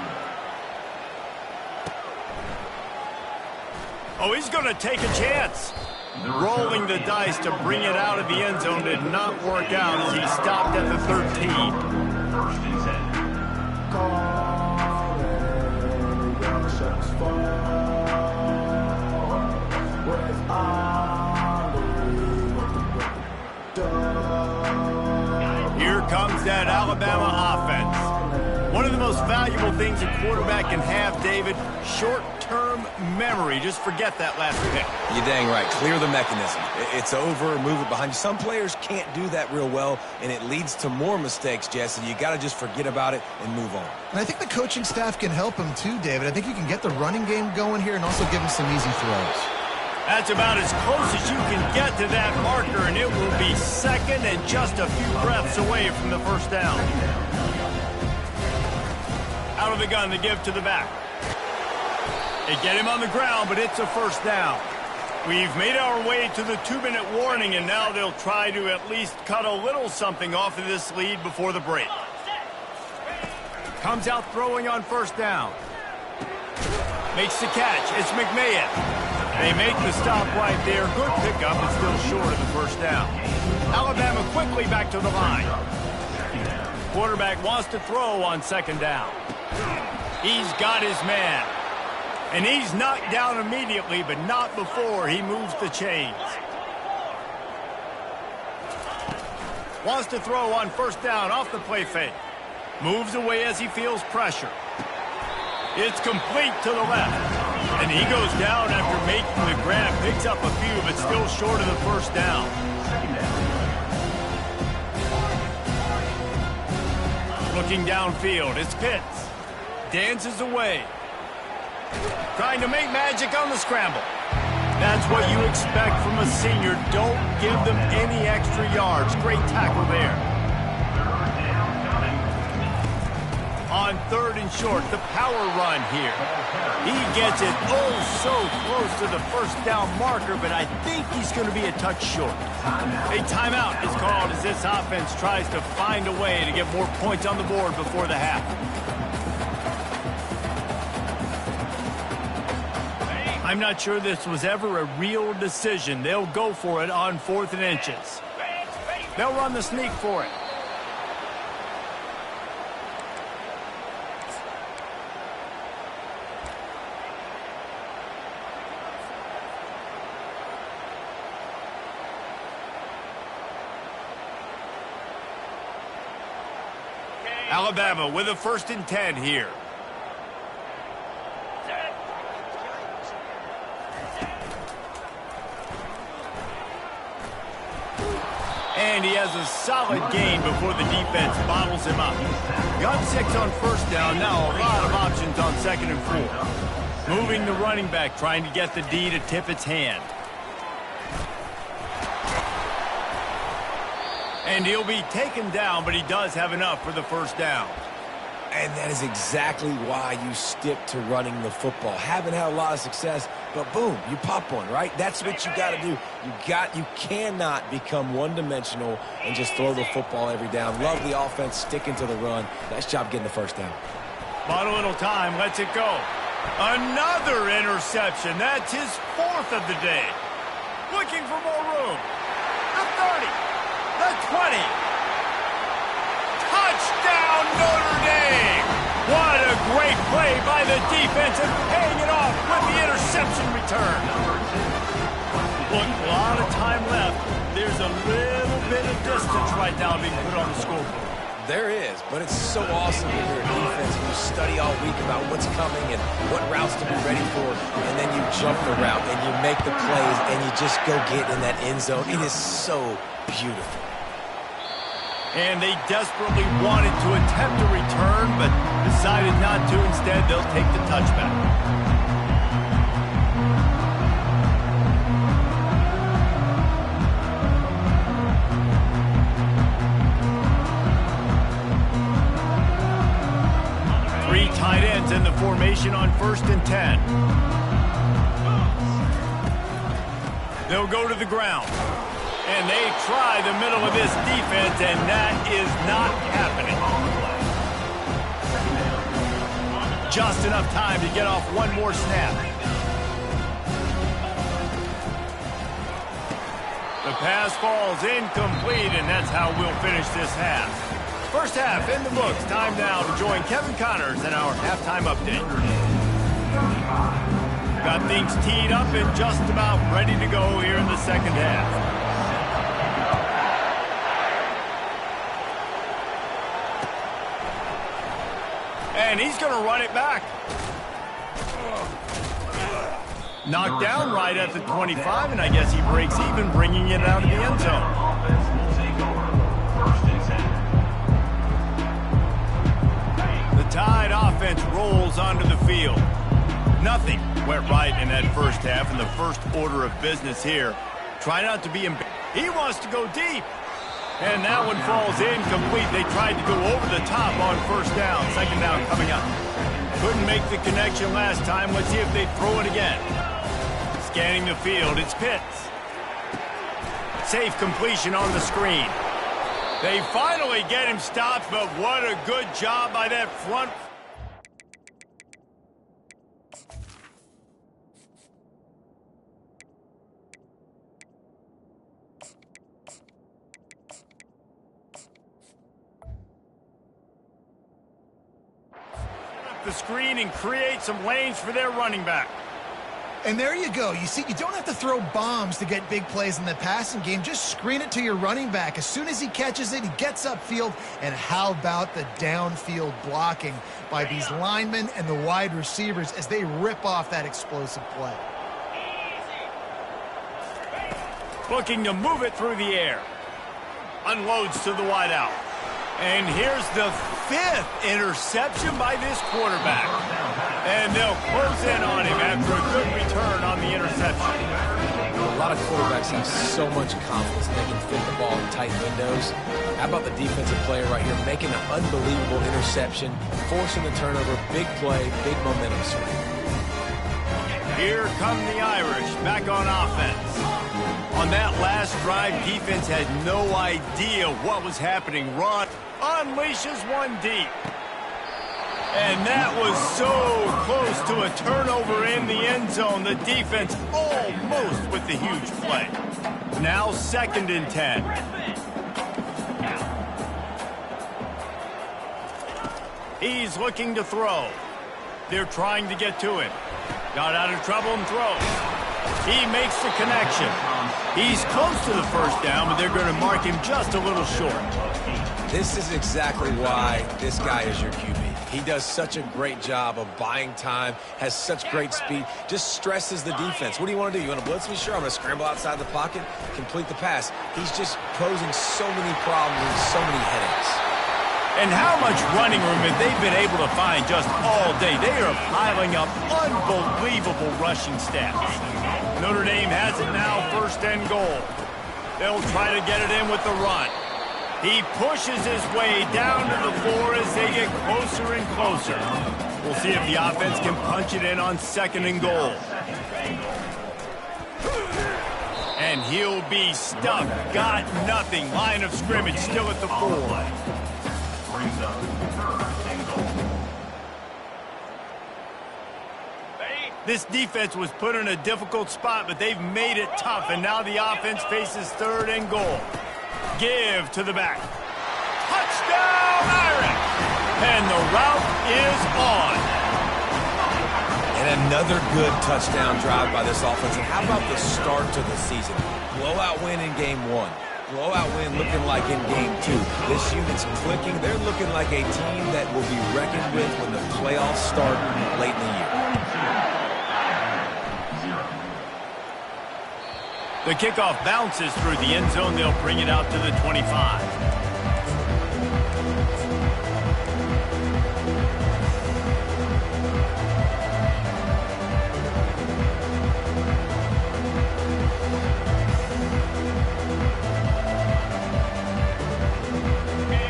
A: Oh, he's going to take a chance. Rolling the dice to bring it out of the end zone did not work out as he stopped at the 13.
D: First and 10.
A: Here comes that Alabama offense. One of the most valuable things a quarterback can have, David, short-term memory. Just forget that last pick.
B: You're dang right. Clear the mechanism. It's over. Move it behind you. Some players can't do that real well, and it leads to more mistakes, Jesse. You got to just forget about it and move on.
C: And I think the coaching staff can help him too, David. I think you can get the running game going here and also give him some easy throws.
A: That's about as close as you can get to that marker, and it will be second and just a few breaths away from the first down. Out of the gun to give to the back. They get him on the ground, but it's a first down. We've made our way to the 2-minute warning, and now they'll try to at least cut a little something off of this lead before the break. Comes out throwing on first down. Makes the catch. It's McMahon. They make the stop right there. Good pickup, but still short of the first down. Alabama quickly back to the line. Quarterback wants to throw on second down. He's got his man. And he's knocked down immediately, but not before he moves the chains. Wants to throw on first down off the play fake. Moves away as he feels pressure. It's complete to the left. And he goes down after making the grab. Picks up a few, but still short of the first down. Looking downfield, it's Pitts. Dances away. Trying to make magic on the scramble. That's what you expect from a senior. Don't give them any extra yards. Great tackle there. On third and short, the power run here. He gets it so close to the first down marker, but I think he's going to be a touch short. A timeout is called as this offense tries to find a way to get more points on the board before the half. I'm not sure this was ever a real decision. They'll go for it on 4th and inches. They'll run the sneak for it. Alabama with a 1st and 10 here. And he has a solid gain before the defense bottles him up. Got 6 on first down, now a lot of options on 2nd and 4. Moving the running back, trying to get the D to tip its hand. And he'll be taken down, but he does have enough for the first down.
B: And that is exactly why you stick to running the football. Haven't had a lot of success, but boom, you pop one, right? That's what you got to do. You cannot become one-dimensional and just throw the football every down. Love the offense sticking to the run. Nice job getting the first down.
A: Bought a little time, lets it go. Another interception. That's his 4th of the day. Looking for more room. The 30. The 20. Touchdown, Notre Dame! What a great play by the defense and paying it off with the interception return. Look, a lot of time left. There's a little bit of distance right now being put on the scoreboard.
B: There is, but it's so awesome to hear a defense and you study all week about what's coming and what routes to be ready for, and then you jump the route and you make the plays and you just go get in that end zone. It is so beautiful.
A: And they desperately wanted to attempt a return, but decided not to. Instead, they'll take the touchback. Three tight ends in the formation on 1st and 10. They'll go to the ground. And they try the middle of this defense, and that is not happening. Just enough time to get off one more snap. The pass falls incomplete, and that's how we'll finish this half. First half in the books. Time now to join Kevin Connors in our halftime update. Got things teed up and just about ready to go here in the second half. And he's going to run it back. Knocked down right at the 25, and I guess he breaks even, bringing it out of the end zone. The Tide offense rolls onto the field. Nothing went right in that first half, and the first order of business here. Try not to be embarrassed. He wants to go deep. And that one falls incomplete. They tried to go over the top on first down. Second down coming up. Couldn't make the connection last time. Let's see if they throw it again. Scanning the field, it's Pitts. Safe completion on the screen. They finally get him stopped, but what a good job by that front. The screen and create some lanes for their running back.
C: And there you go. You see, you don't have to throw bombs to get big plays in the passing game. Just screen it to your running back. As soon as he catches it, he gets upfield. And how about the downfield blocking by these linemen and the wide receivers as they rip off that explosive play?
A: Looking to move it through the air. Unloads to the wideout. And here's the 5th interception by this quarterback. And they'll close in on him after a good return on the interception.
B: A lot of quarterbacks have so much confidence they can fit the ball in tight windows. How about the defensive player right here making an unbelievable interception, forcing the turnover, big play, big momentum swing.
A: Here come the Irish back on offense. On that last drive, defense had no idea what was happening. Ron unleashes one deep. And that was so close to a turnover in the end zone. The defense almost with the huge play. Now 2nd and 10. He's looking to throw. They're trying to get to him. Got out of trouble and throws. He makes the connection. He's close to the first down, but they're going to mark him just a little short.
B: This is exactly why this guy is your QB. He does such a great job of buying time, has such great speed, just stresses the defense. What do you want to do? You want to blitz me? Sure, I'm going to scramble outside the pocket, complete the pass. He's just posing so many problems and so many headaches.
A: And how much running room have they been able to find just all day? They are piling up unbelievable rushing stats. Notre Dame has it now, 1st and goal. They'll try to get it in with the run. He pushes his way down to the floor as they get closer and closer. We'll see if the offense can punch it in on 2nd and goal. And he'll be stuck. Got nothing. Line of scrimmage still at the 4. This defense was put in a difficult spot, but they've made it tough, and now the offense faces 3rd and goal. Give to the back. Touchdown, Irish! And the route is on.
B: And another good touchdown drive by this offense. And how about the start to the season? Blowout win in game 1. Blowout win looking like in game 2. This unit's clicking. They're looking like a team that will be reckoned with when the playoffs start late in the year.
A: The kickoff bounces through the end zone. They'll bring it out to the 25.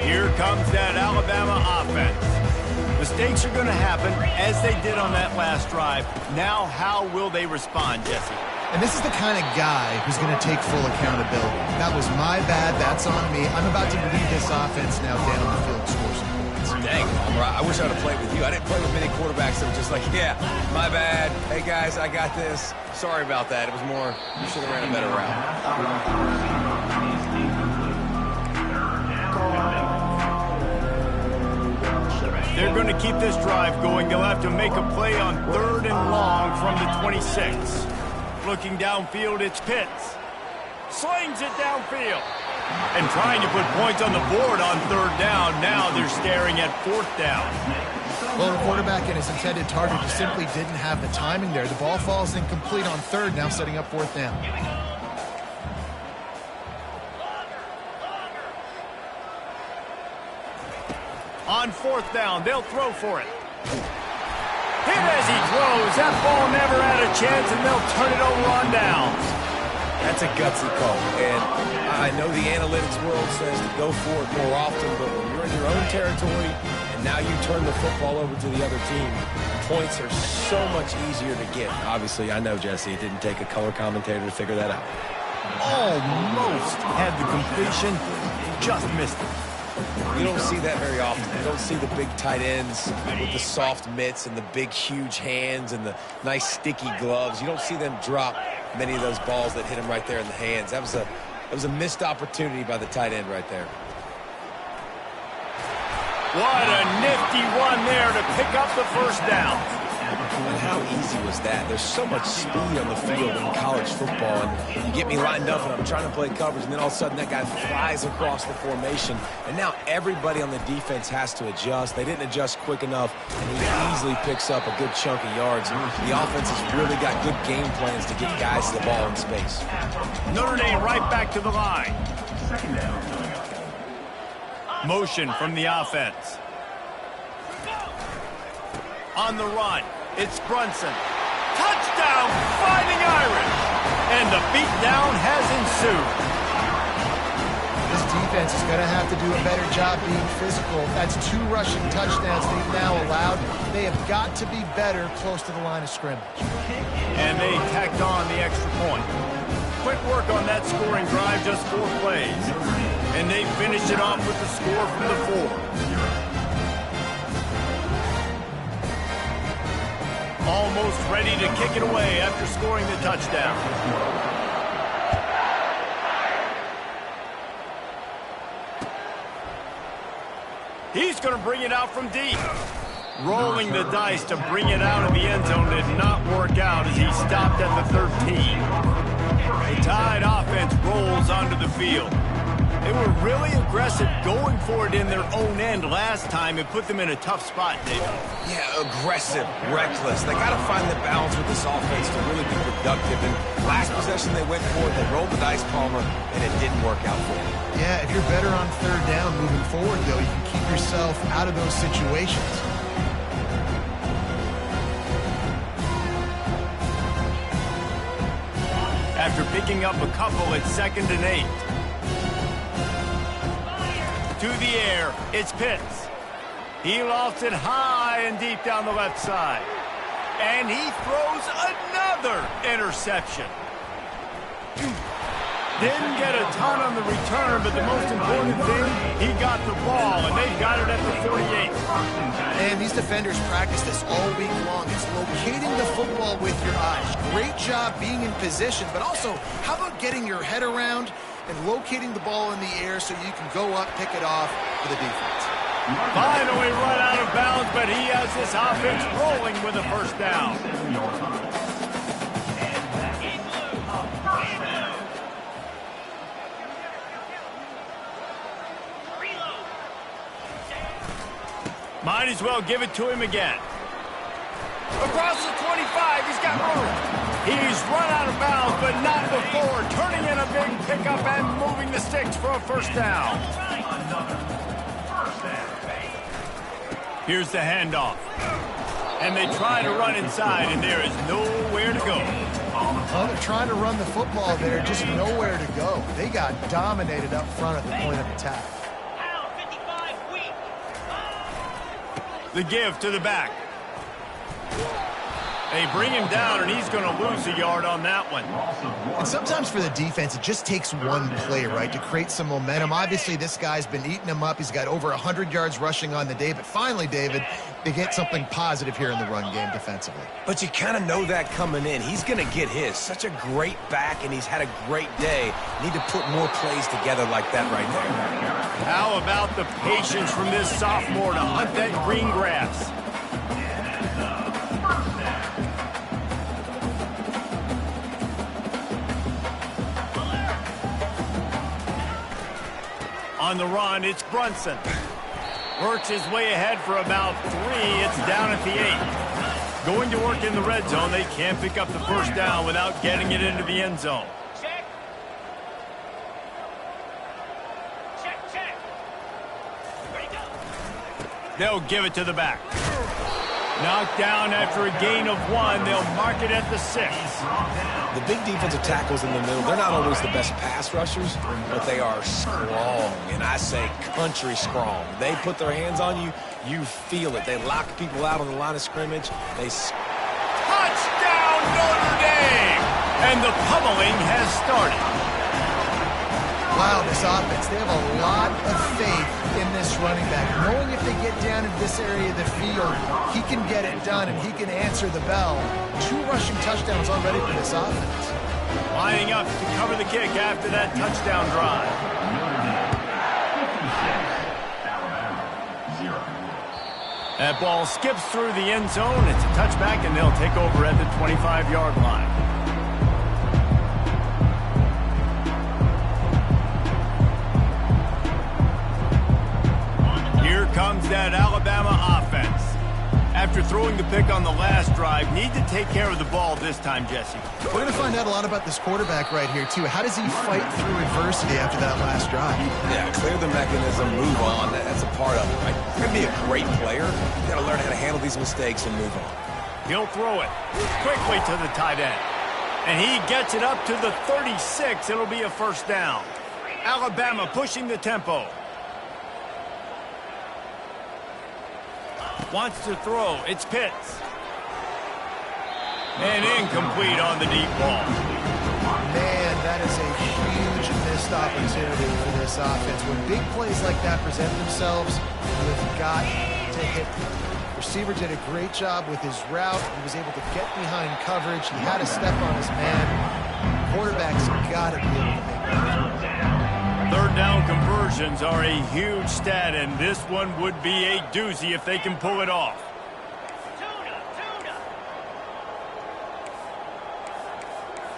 A: Here comes that Alabama offense. Mistakes are going to happen, as they did on that last drive. Now, how will they respond, Jesse?
C: And this is the kind of guy who's going to take full accountability. That was my bad. That's on me. I'm about to lead this offense now down the field and score some points.
B: Dang, Palmer, I wish I would have played with you. I didn't play with many quarterbacks that were just like, yeah, my bad. Hey, guys, I got this. Sorry about that. It was more, you should have ran a better route.
A: They're going to keep this drive going. They'll have to make a play on 3rd and long from the 26. Looking downfield, it's Pitts. Slings it downfield. And trying to put points on the board on 3rd down. Now they're staring at 4th down.
C: Well, the quarterback and his intended target just simply didn't have the timing there. The ball falls incomplete on 3rd, now setting up 4th down.
A: On 4th down, they'll throw for it. Hit as he throws. That ball never had a chance, and they'll turn it over on downs.
B: That's a gutsy call. And I know the analytics world says to go for it more often, but when you're in your own territory and now you turn the football over to the other team, points are so much easier to get. Obviously, I know, Jesse, it didn't take a color commentator to figure that out.
A: Almost had the completion, just missed it.
B: You don't see that very often. You don't see the big tight ends with the soft mitts and the big, huge hands and the nice, sticky gloves. You don't see them drop many of those balls that hit them right there in the hands. That was a missed opportunity by the tight end right there.
A: What a nifty run there to pick up the 1st down.
B: And how easy was that? There's so much speed on the field in college football. And you get me lined up, and I'm trying to play coverage, and then all of a sudden that guy flies across the formation. And now everybody on the defense has to adjust. They didn't adjust quick enough, and he easily picks up a good chunk of yards. The offense has really got good game plans to get guys the ball in space.
A: Notre Dame right back to the line.
D: Second down coming up.
A: Motion from the offense. On the run, it's Brunson. Touchdown, Fighting Irish! And the beatdown has ensued.
C: This defense is going to have to do a better job being physical. That's 2 rushing touchdowns they've now allowed. They have got to be better close to the line of scrimmage.
A: And they tacked on the extra point. Quick work on that scoring drive, just 4 plays. And they finished it off with the score from the 4. Almost ready to kick it away after scoring the touchdown. He's going to bring it out from deep. Rolling the dice to bring it out of the end zone did not work out as he stopped at the 13. The Tide offense rolls onto the field. They were really aggressive going for it in their own end last time. It put them in a tough spot, David.
B: Yeah, aggressive, reckless. They got to find the balance with this offense to really be productive. And last possession they went for it, they rolled the dice, Palmer, and it didn't work out for them.
C: Yeah, if you're better on 3rd down moving forward, though, you can keep yourself out of those situations.
A: After picking up a couple at 2nd and 8. To the air, it's Pitts. He lofts it high and deep down the left side. And he throws another interception. Didn't get a ton on the return, but the most important thing, he got the ball, and they've got it at the 48.
C: And these defenders practice this all week long. It's locating the football with your eyes. Great job being in position, but also, how about getting your head around and locating the ball in the air so you can go up, pick it off for the defense.
A: Finally run out of bounds, but he has this offense rolling with a first down. Might as well give it to him again. Across the 25, he's got room. He's run out of bounds, but not before turning in a big pickup and moving the sticks for a first down. Here's the handoff. And they try to run inside, and there is nowhere to go.
C: Well, they're trying to run the football there, just nowhere to go. They got dominated up front at the point of attack.
A: The give to the back. They bring him down, and he's going to lose a yard on that one.
C: And sometimes for the defense, it just takes one play, right, to create some momentum. Obviously, this guy's been eating him up. He's got over 100 yards rushing on the day. But finally, David, they get something positive here in the run game defensively.
B: But you kind of know that coming in. He's going to get his. Such a great back, and he's had a great day. Need to put more plays together like that right there.
A: How about the patience from this sophomore to hunt that green grass? On the run, it's Brunson. Works his way ahead for about 3. It's down at the 8. Going to work in the red zone. They can't pick up the first down without getting it into the end zone.
E: Check. Check, check. Ready, go.
A: They'll give it to the back. Knocked down after a gain of 1. They'll mark it at the 6.
B: The big defensive tackles in the middle, they're not always the best pass rushers, but they are strong, and I say country strong. They put their hands on you, you feel it. They lock people out on the line of scrimmage.
A: Touchdown, Notre Dame! And the pummeling has started.
C: Wow, this offense, they have a lot of faith in this running back. Knowing if they get down into this area of the field, he can get it done and he can answer the bell. 2 rushing touchdowns already for this offense.
A: Lining up to cover the kick after that touchdown drive. That ball skips through the end zone. It's a touchback, and they'll take over at the 25-yard line. Here comes that Alabama offense. After throwing the pick on the last drive, need to take care of the ball this time, Jesse.
C: We're going to find out a lot about this quarterback right here, too. How does he fight through adversity after that last drive?
B: Yeah, clear the mechanism, move on. That's a part of it, right? You're going to be a great player. You got to learn how to handle these mistakes and move on.
A: He'll throw it quickly to the tight end. And he gets it up to the 36. It'll be a first down. Alabama pushing the tempo. Wants to throw. It's Pitts. And incomplete on the deep ball.
C: Man, that is a huge missed opportunity for this offense. When big plays like that present themselves, you've got to hit them. Receiver did a great job with his route. He was able to get behind coverage. He had a step on his man. Quarterback's got to be able to make that.
A: Third down conversions are a huge stat, and this one would be a doozy if they can pull it off.
E: Tuna.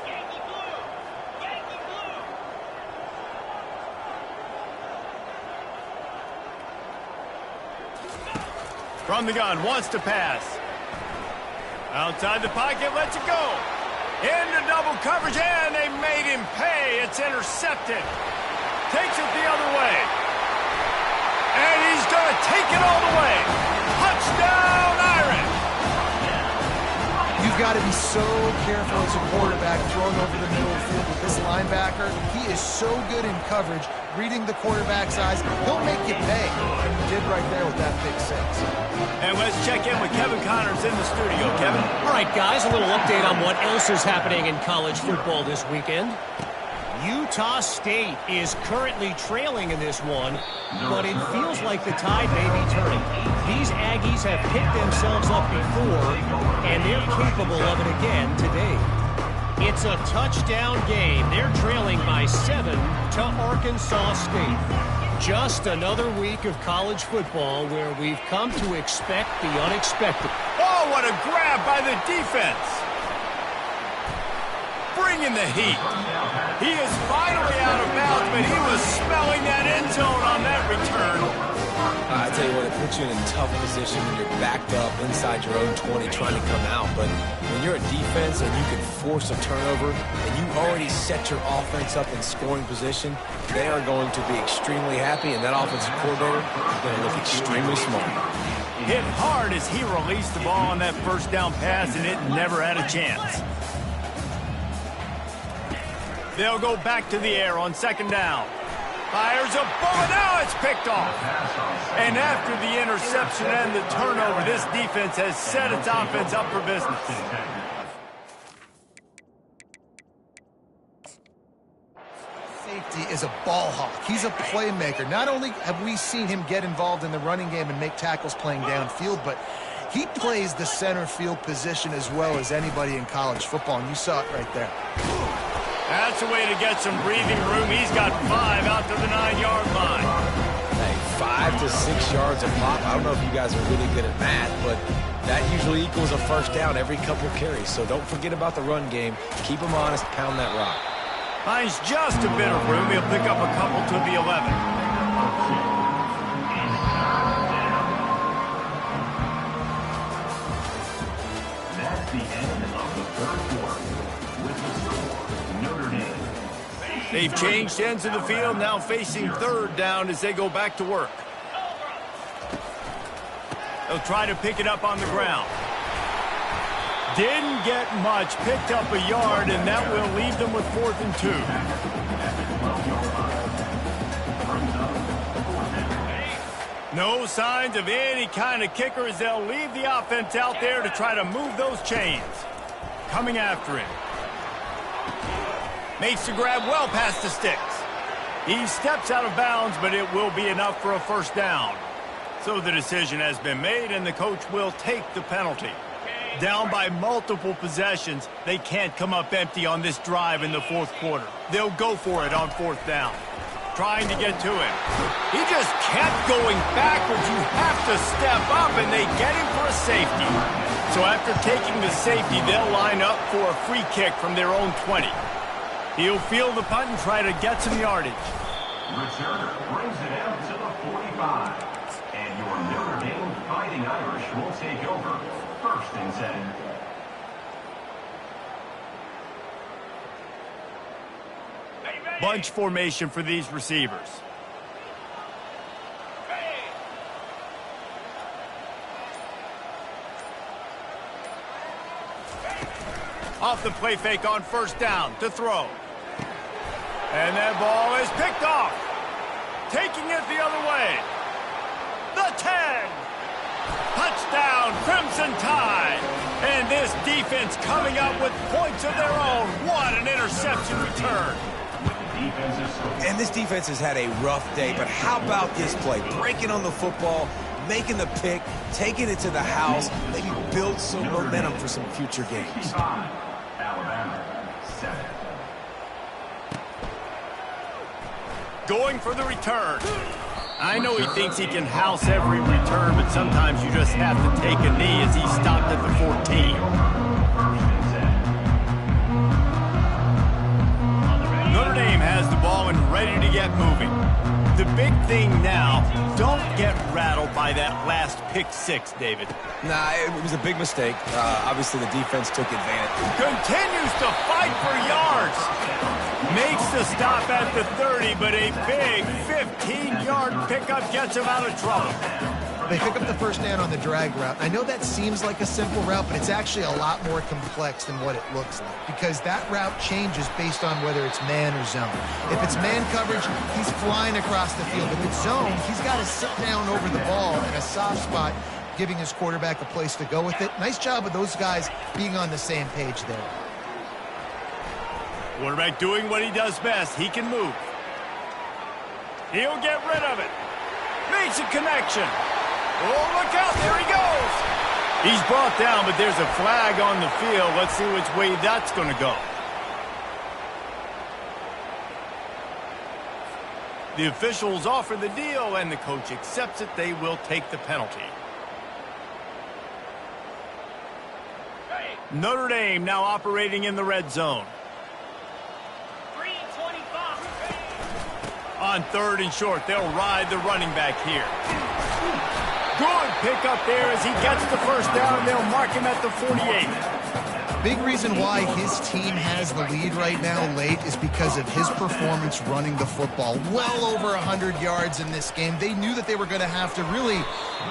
E: Yankee blue.
A: From the gun, wants to pass. Outside the pocket, lets it go. Into double coverage, and they made him pay. It's intercepted. Takes it the other way. And he's going to take it all the way. Touchdown, Irish.
C: You've got to be so careful as a quarterback throwing over the middle of the field with this linebacker. He is so good in coverage, reading the quarterback's eyes. He'll make you pay. And he did right there with that pick six.
A: And let's check in with Kevin Connors in the studio. Kevin?
F: All right, guys, a little update on what else is happening in college football this weekend. Utah State is currently trailing in this one, but it feels like the tide may be turning. These Aggies have picked themselves up before, and they're capable of it again today. It's a touchdown game. They're trailing by 7 to Arkansas State. Just another week of college football where we've come to expect the unexpected.
A: Oh, what a grab by the defense. Bringing the heat. He is finally out of bounds, but he was smelling that end zone on that return.
B: I tell you what, it puts you in a tough position when you're backed up inside your own 20 trying to come out. But when you're a defense and you can force a turnover and you already set your offense up in scoring position, they are going to be extremely happy, and that offensive coordinator is going to look extremely smart.
A: Hit hard as he released the ball on that first down pass, and it never had a chance. They'll go back to the air on second down. Fires a bullet. Now it's picked off. And after the interception and the turnover, this defense has set its offense up for business.
C: Safety is a ball hawk. He's a playmaker. Not only have we seen him get involved in the running game and make tackles playing downfield, but he plays the center field position as well as anybody in college football, and you saw it right there.
A: That's a way to get some breathing room. He's got 5 out to the 9-yard line.
B: Hey, 5 to 6 yards a pop. I don't know if you guys are really good at math, but that usually equals a first down every couple carries. So don't forget about the run game. Keep them honest. Pound that rock.
A: Finds just a bit of room. He'll pick up a couple to the 11.
D: That's the end of the third quarter. With the score, Notre Dame.
A: They've changed ends of the field, now facing third down as they go back to work. They'll try to pick it up on the ground. Didn't get much, picked up a yard, and that will leave them with 4th and 2. No signs of any kind of kicker as they'll leave the offense out there to try to move those chains. Coming after him. Makes the grab well past the sticks. He steps out of bounds, but it will be enough for a first down. So the decision has been made, and the coach will take the penalty. Down by multiple possessions, they can't come up empty on this drive in the 4th quarter. They'll go for it on 4th down. trying to get to him. He just kept going backwards. You have to step up, and they get him for a safety. So after taking the safety, they'll line up for a free kick from their own 20. He'll field the punt and try to get some yardage.
D: Returner brings it out to the 45. And your Notre Dame Fighting Irish will take over. 1st and 10.
A: Bunch formation for these receivers. Off the play fake on 1st down to throw. And that ball is picked off. Taking it the other way. The 10. Touchdown, Crimson Tide. And this defense coming up with points of their own. What an interception return.
B: And this defense has had a rough day, but how about this play? Breaking on the football, making the pick, taking it to the house, maybe build some momentum for some future games.
D: Alabama, 7.
A: Going for the return. I know he thinks he can house every return, but sometimes you just have to take a knee as he stopped at the 14. Notre Dame has the ball and ready to get moving. The big thing now, don't get rattled by that last pick 6, David.
B: Nah, it was a big mistake. Obviously, the defense took advantage.
A: Continues to fight for yards. Makes the stop at the 30, but a big 15-yard pickup gets him out of trouble.
C: They pick up the 1st down on the drag route. I know that seems like a simple route, but it's actually a lot more complex than what it looks like because that route changes based on whether it's man or zone. If it's man coverage, he's flying across the field. If it's zone, he's got to sit down over the ball in a soft spot, giving his quarterback a place to go with it. Nice job of those guys being on the same page there.
A: Quarterback doing what he does best. He can move. He'll get rid of it. Makes a connection. Oh, look out. There he goes. He's brought down, but there's a flag on the field. Let's see which way that's going to go. The officials offer the deal, and the coach accepts it. They will take the penalty. Notre Dame now operating in the red zone.
E: 3:25.
A: On 3rd and short, they'll ride the running back here. Good pick up there as he gets the 1st down, and they'll mark him at the 48.
C: Big reason why his team has the lead right now late is because of his performance running the football. Well over 100 yards in this game. They knew that they were going to have to really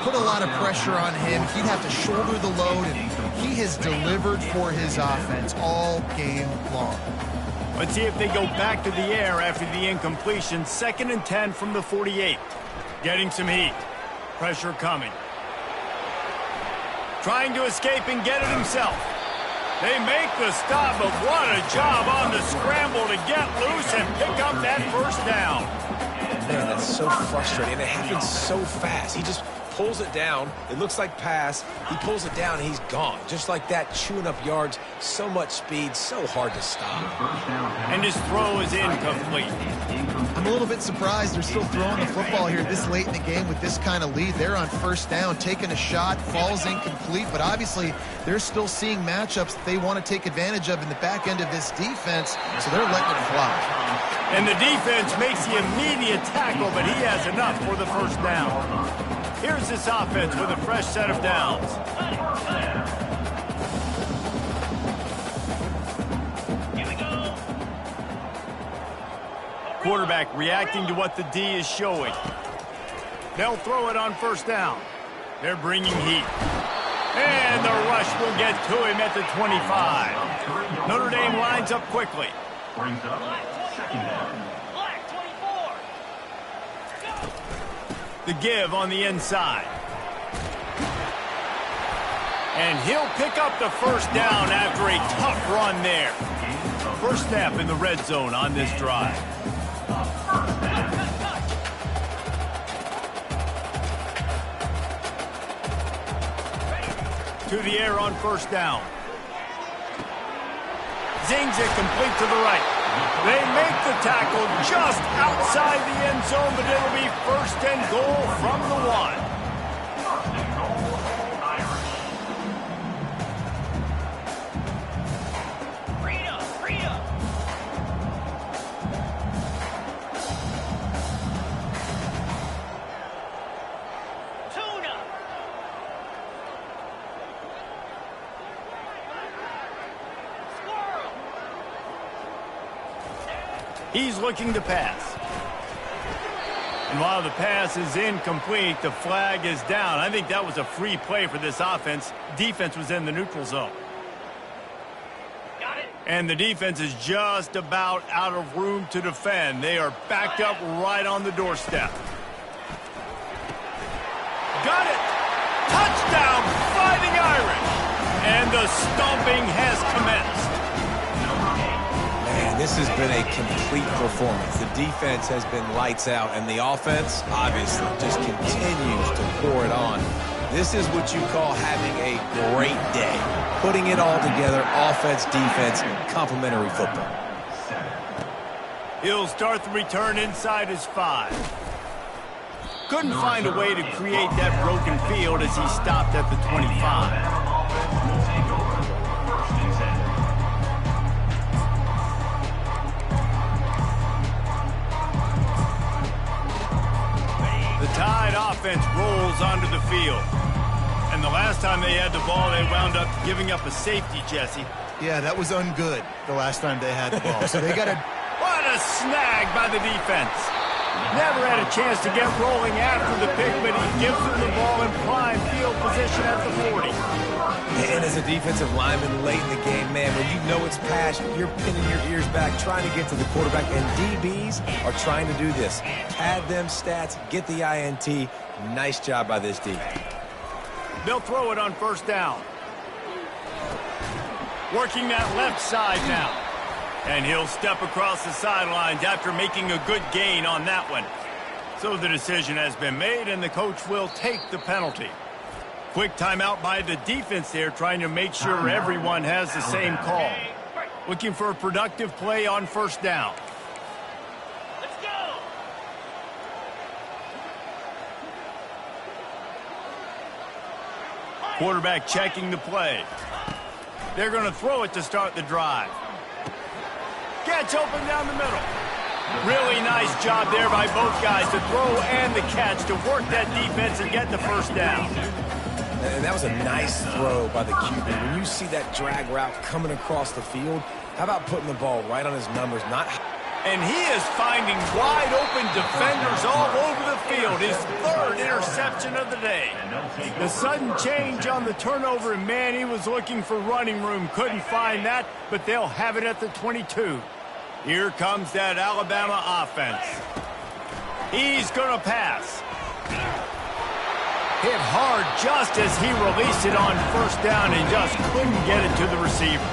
C: put a lot of pressure on him. He'd have to shoulder the load, and he has delivered for his offense all game long.
A: Let's see if they go back to the air after the incompletion. 2nd and 10 from the 48. Getting some heat. Pressure coming. Trying to escape and get it himself. They make the stop, but what a job on the scramble to get loose and pick up that 1st down.
B: Man, that's so frustrating. And it happens so fast. He just pulls it down. It looks like pass. He pulls it down, and he's gone. Just like that, chewing up yards. So much speed, so hard to stop.
A: And his throw is incomplete.
C: I'm a little bit surprised they're still throwing the football here this late in the game with this kind of lead. They're on 1st down, taking a shot, falls incomplete, but obviously they're still seeing matchups that they want to take advantage of in the back end of this defense, so they're letting it fly.
A: And the defense makes the immediate tackle, but he has enough for the 1st down. Here's this offense with a fresh set of downs. Quarterback reacting to what the D is showing. They'll throw it on 1st down. They're bringing heat. And the rush will get to him at the 25. Notre Dame lines up quickly.
D: Brings up 2nd down.
E: Black 24.
A: The give on the inside. And he'll pick up the 1st down after a tough run there. 1st snap in the red zone on this drive. To the air on 1st down. Zings it complete to the right. They make the tackle just outside the end zone, but it'll be 1st and goal from the 1. He's looking to pass. And while the pass is incomplete, the flag is down. I think that was a free play for this offense. Defense was in the neutral zone.
E: Got it.
A: And the defense is just about out of room to defend. They are backed up right on the doorstep. Got it! Touchdown, Fighting Irish! And the stomping has commenced.
B: Man, this has been a complete performance. The defense has been lights out, and the offense, obviously, just continues to pour it on. This is what you call having a great day. Putting it all together, offense, defense, complementary football.
A: He'll start the return inside his 5. Couldn't find a way to create that broken field as he stopped at the 25. The Tide offense rolls onto the field. And the last time they had the ball, they wound up giving up a safety, Jesse.
C: Yeah, that was ungood the last time they had the ball. So they got to...
A: What a snag by the defense. Never had a chance to get rolling after the pick, but he gives them the ball in prime field position at the 40.
B: And as a defensive lineman late in the game, man, when you know it's passed, you're pinning your ears back, trying to get to the quarterback, and DBs are trying to do this. Pad them stats, get the INT. Nice job by this D.
A: They'll throw it on 1st down. Working that left side now. And he'll step across the sidelines after making a good gain on that one. So the decision has been made, and the coach will take the penalty. Quick timeout by the defense there, trying to make sure everyone has the same call. Looking for a productive play on 1st down.
E: Let's go.
A: Quarterback checking the play. They're going to throw it to start the drive. Gets open down the middle. Really nice job there by both guys to throw and the catch to work that defense and get the 1st down.
B: And that was a nice throw by the QB. When you see that drag route coming across the field, how about putting the ball right on his numbers?
A: And he is finding wide open defenders all over the field. His 3rd interception of the day. The sudden change on the turnover, and man, he was looking for running room. Couldn't find that, but they'll have it at the 22. Here comes that Alabama offense. He's going to pass. Hit hard just as he released it on 1st down and just couldn't get it to the receiver.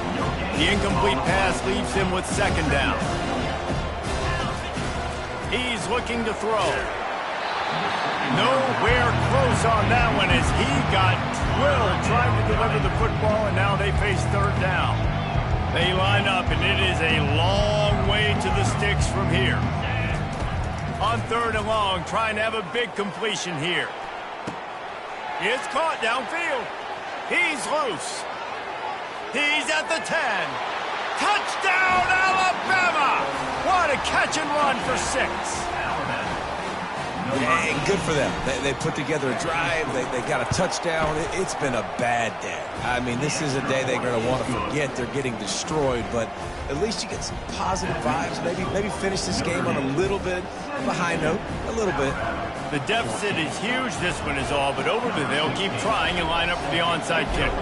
A: The incomplete pass leaves him with 2nd down. He's looking to throw. Nowhere close on that one as he got drilled trying to deliver the football, and now they face 3rd down. They line up, and it is a long way to the sticks from here. On 3rd and long, trying to have a big completion here. It's caught downfield. He's loose. He's at the 10. Touchdown, Alabama! What a catch and run for 6.
B: Hey, good for them. They put together a drive. They got a touchdown. It's been a bad day. I mean, this is a day they're going to want to forget. They're getting destroyed, but at least you get some positive vibes. Maybe finish this game on a little bit of a high note, a little bit.
A: The deficit is huge, this one is all, but over there, they'll keep trying and line up for the onside kick.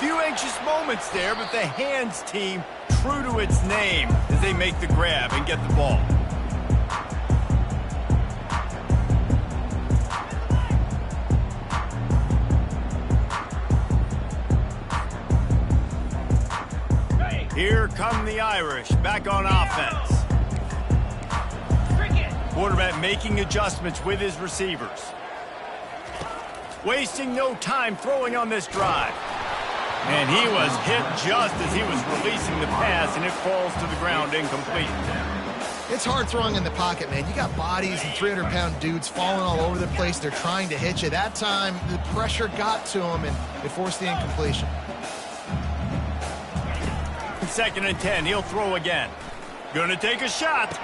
A: Few anxious moments there, but the hands team true to its name as they make the grab and get the ball. Here come the Irish, back on offense. Quarterback making adjustments with his receivers. Wasting no time throwing on this drive. And he was hit just as he was releasing the pass, and it falls to the ground incomplete.
C: It's hard throwing in the pocket, man. You got bodies and 300-pound dudes falling all over the place. They're trying to hit you. That time, the pressure got to him, and it forced the incompletion.
A: 2nd and 10. He'll throw again. Gonna take a shot.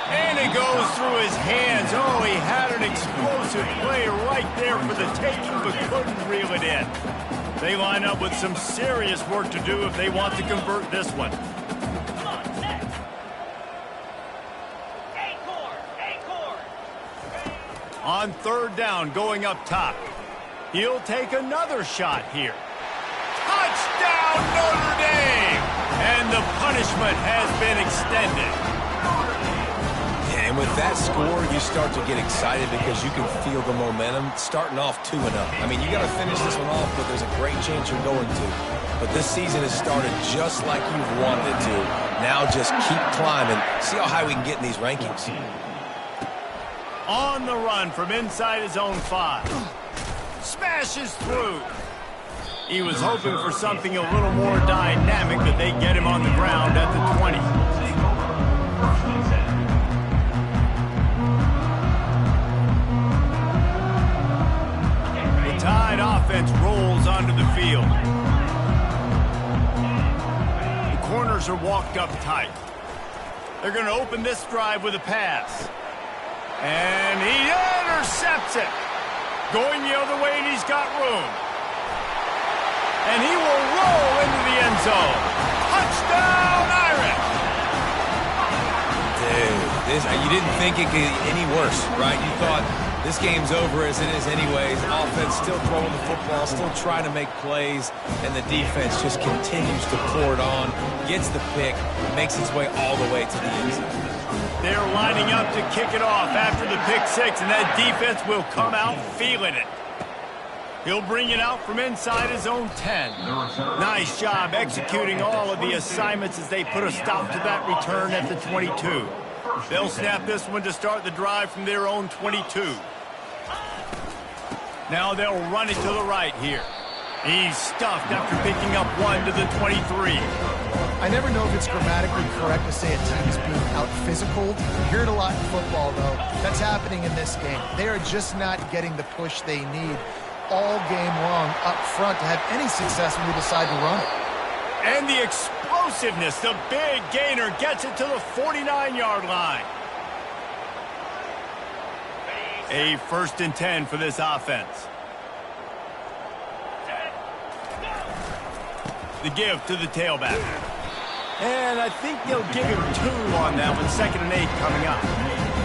A: And it goes through his hands. Oh, he had an explosive play right there for the taking, but couldn't reel it in. They line up with some serious work to do if they want to convert this one.
E: Come on, set. Acorn.
A: On 3rd down, going up top. He'll take another shot here. Touchdown, Notre Dame! And the punishment has been extended.
B: And with that score, you start to get excited because you can feel the momentum starting off 2-0. I mean, you got to finish this one off, but there's a great chance you're going to. But this season has started just like you've wanted it to. Now just keep climbing. See how high we can get in these rankings.
A: On the run from inside his own 5. Smashes through. He was hoping for something a little more dynamic, but they get him on the ground at the 20. Tide offense rolls onto the field. The corners are walked up tight. They're going to open this drive with a pass. And he intercepts it. Going the other way, and he's got room. And he will roll into the end zone. Touchdown, Irish!
B: Dude, you didn't think it could get any worse, right? You thought this game's over as it is anyways. Offense still throwing the football, still trying to make plays, and the defense just continues to pour it on, gets the pick, makes its way all the way to the end zone.
A: They're lining up to kick it off after the pick 6, and that defense will come out feeling it. He'll bring it out from inside his own 10. Nice job executing all of the assignments as they put a stop to that return at the 22. They'll snap this one to start the drive from their own 22. Now they'll run it to the right here. He's stuffed after picking up 1 to the 23.
C: I never know if it's grammatically correct to say a team is being out-physicaled. You hear it a lot in football, though. That's happening in this game. They are just not getting the push they need all game long up front to have any success when we decide to run it.
A: And the explosiveness, the big gainer gets it to the 49-yard line. A 1st and 10 for this offense. The give to the tailback. And I think they'll give him 2 on that one. 2nd and 8 coming up.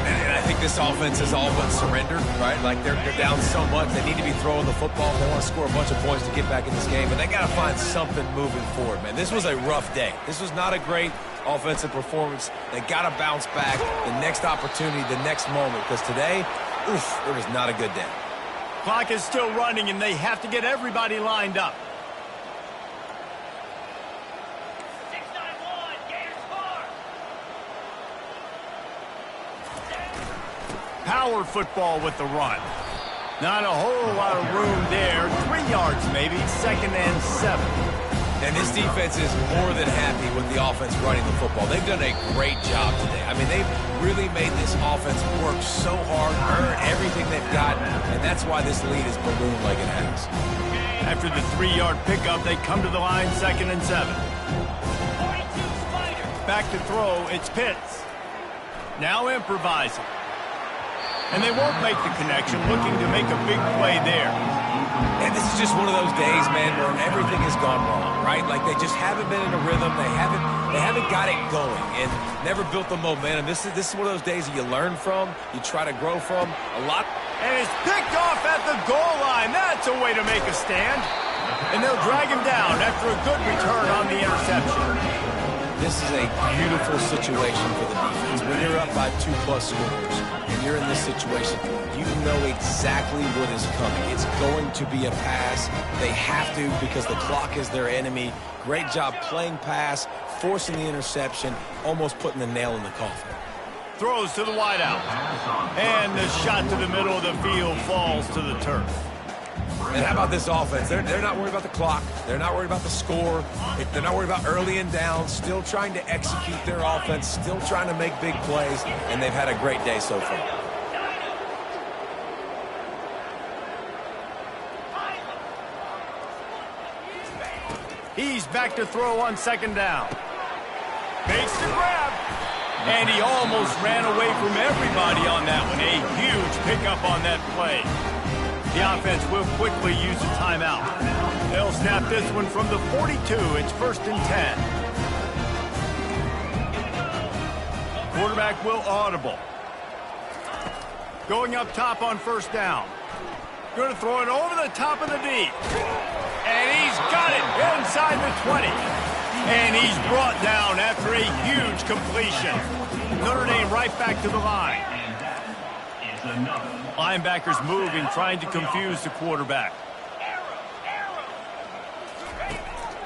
B: And I think this offense is all but surrendered, right? Like they're down so much, they need to be throwing the football. They want to score a bunch of points to get back in this game, but they got to find something moving forward, man. This was a rough day. This was not a great offensive performance. They got to bounce back the next opportunity, the next moment, because today, it was not a good day.
A: Clock is still running, and they have to get everybody lined up. Power football with the run. Not a whole lot of room there. 3 yards maybe. 2nd and 7.
B: And this defense is more than happy with the offense running the football. They've done a great job today. I mean, they've really made this offense work so hard, earn everything they've got, and that's why this lead is ballooned like it has.
A: After the 3-yard pickup, they come to the line, 2nd and 7. Back to throw, it's Pitts. Now improvising. And they won't make the connection, looking to make a big play there.
B: And this is just one of those days, man, where everything has gone wrong, right? Like they just haven't been in a rhythm. They haven't got it going and never built the momentum. This is one of those days that you learn from, you try to grow from a lot.
A: And it's picked off at the goal line. That's a way to make a stand. And they'll drag him down after a good return on the interception.
B: This is a beautiful situation for the defense. When you're up by 2+ scores and you're in this situation, you know exactly what is coming. It's going to be a pass. They have to because the clock is their enemy. Great job playing pass, forcing the interception, almost putting the nail in the coffin.
A: Throws to the wideout. And the shot to the middle of the field falls to the turf.
B: And how about this offense? They're not worried about the clock. They're not worried about the score. They're not worried about early and down. Still trying to execute their offense. Still trying to make big plays. And they've had a great day so far.
A: He's back to throw on second down. Makes the grab. And he almost ran away from everybody on that one. A huge pickup on that play. The offense will quickly use a timeout. They'll snap this one from the 42. It's 1st and 10. Quarterback will audible. Going up top on 1st down. Going to throw it over the top of the D. And he's got it inside the 20. And he's brought down after a huge completion. Notre Dame right back to the line.
D: And that is another.
A: Linebackers moving, trying to confuse the quarterback.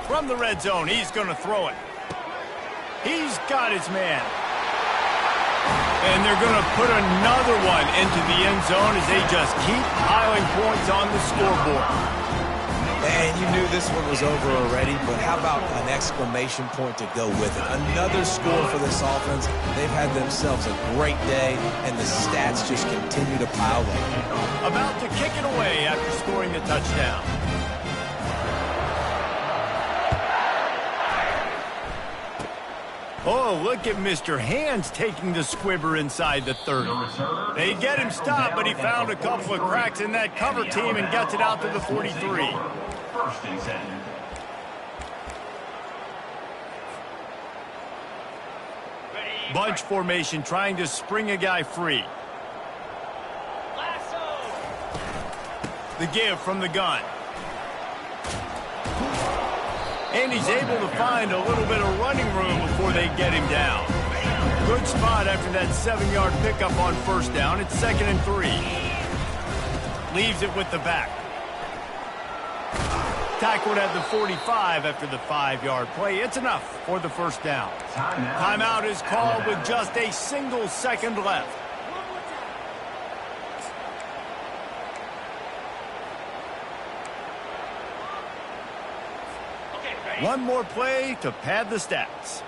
A: From the red zone, he's going to throw it. He's got his man. And they're going to put another one into the end zone as they just keep piling points on the scoreboard.
B: And you knew this one was over already, but how about an exclamation point to go with it? Another score for this offense. They've had themselves a great day, and the stats just continue to pile up.
A: About to kick it away after scoring the touchdown. Oh, look at Mr. Hands taking the squibber inside the 30. They get him stopped, but he found a couple of cracks in that cover team and gets it out to the 43.
D: 1st and 10.
A: Bunch formation trying to spring a guy free. The give from the gun. And he's able to find a little bit of running room before they get him down. Good spot after that 7-yard pickup on 1st down. It's 2nd and 3. Leaves it with the back. Tackled at the 45 after the 5-yard play. It's enough for the 1st down. Timeout is called with just a single second left. One more play to pad the stats.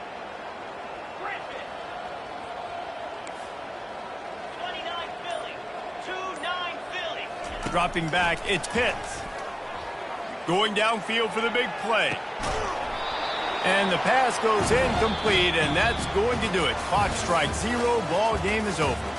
E: 29 Philly. 2-9 Philly.
A: Dropping back, it's Pitts. Going downfield for the big play. And the pass goes incomplete, and that's going to do it. Clock strikes 0, ball game is over.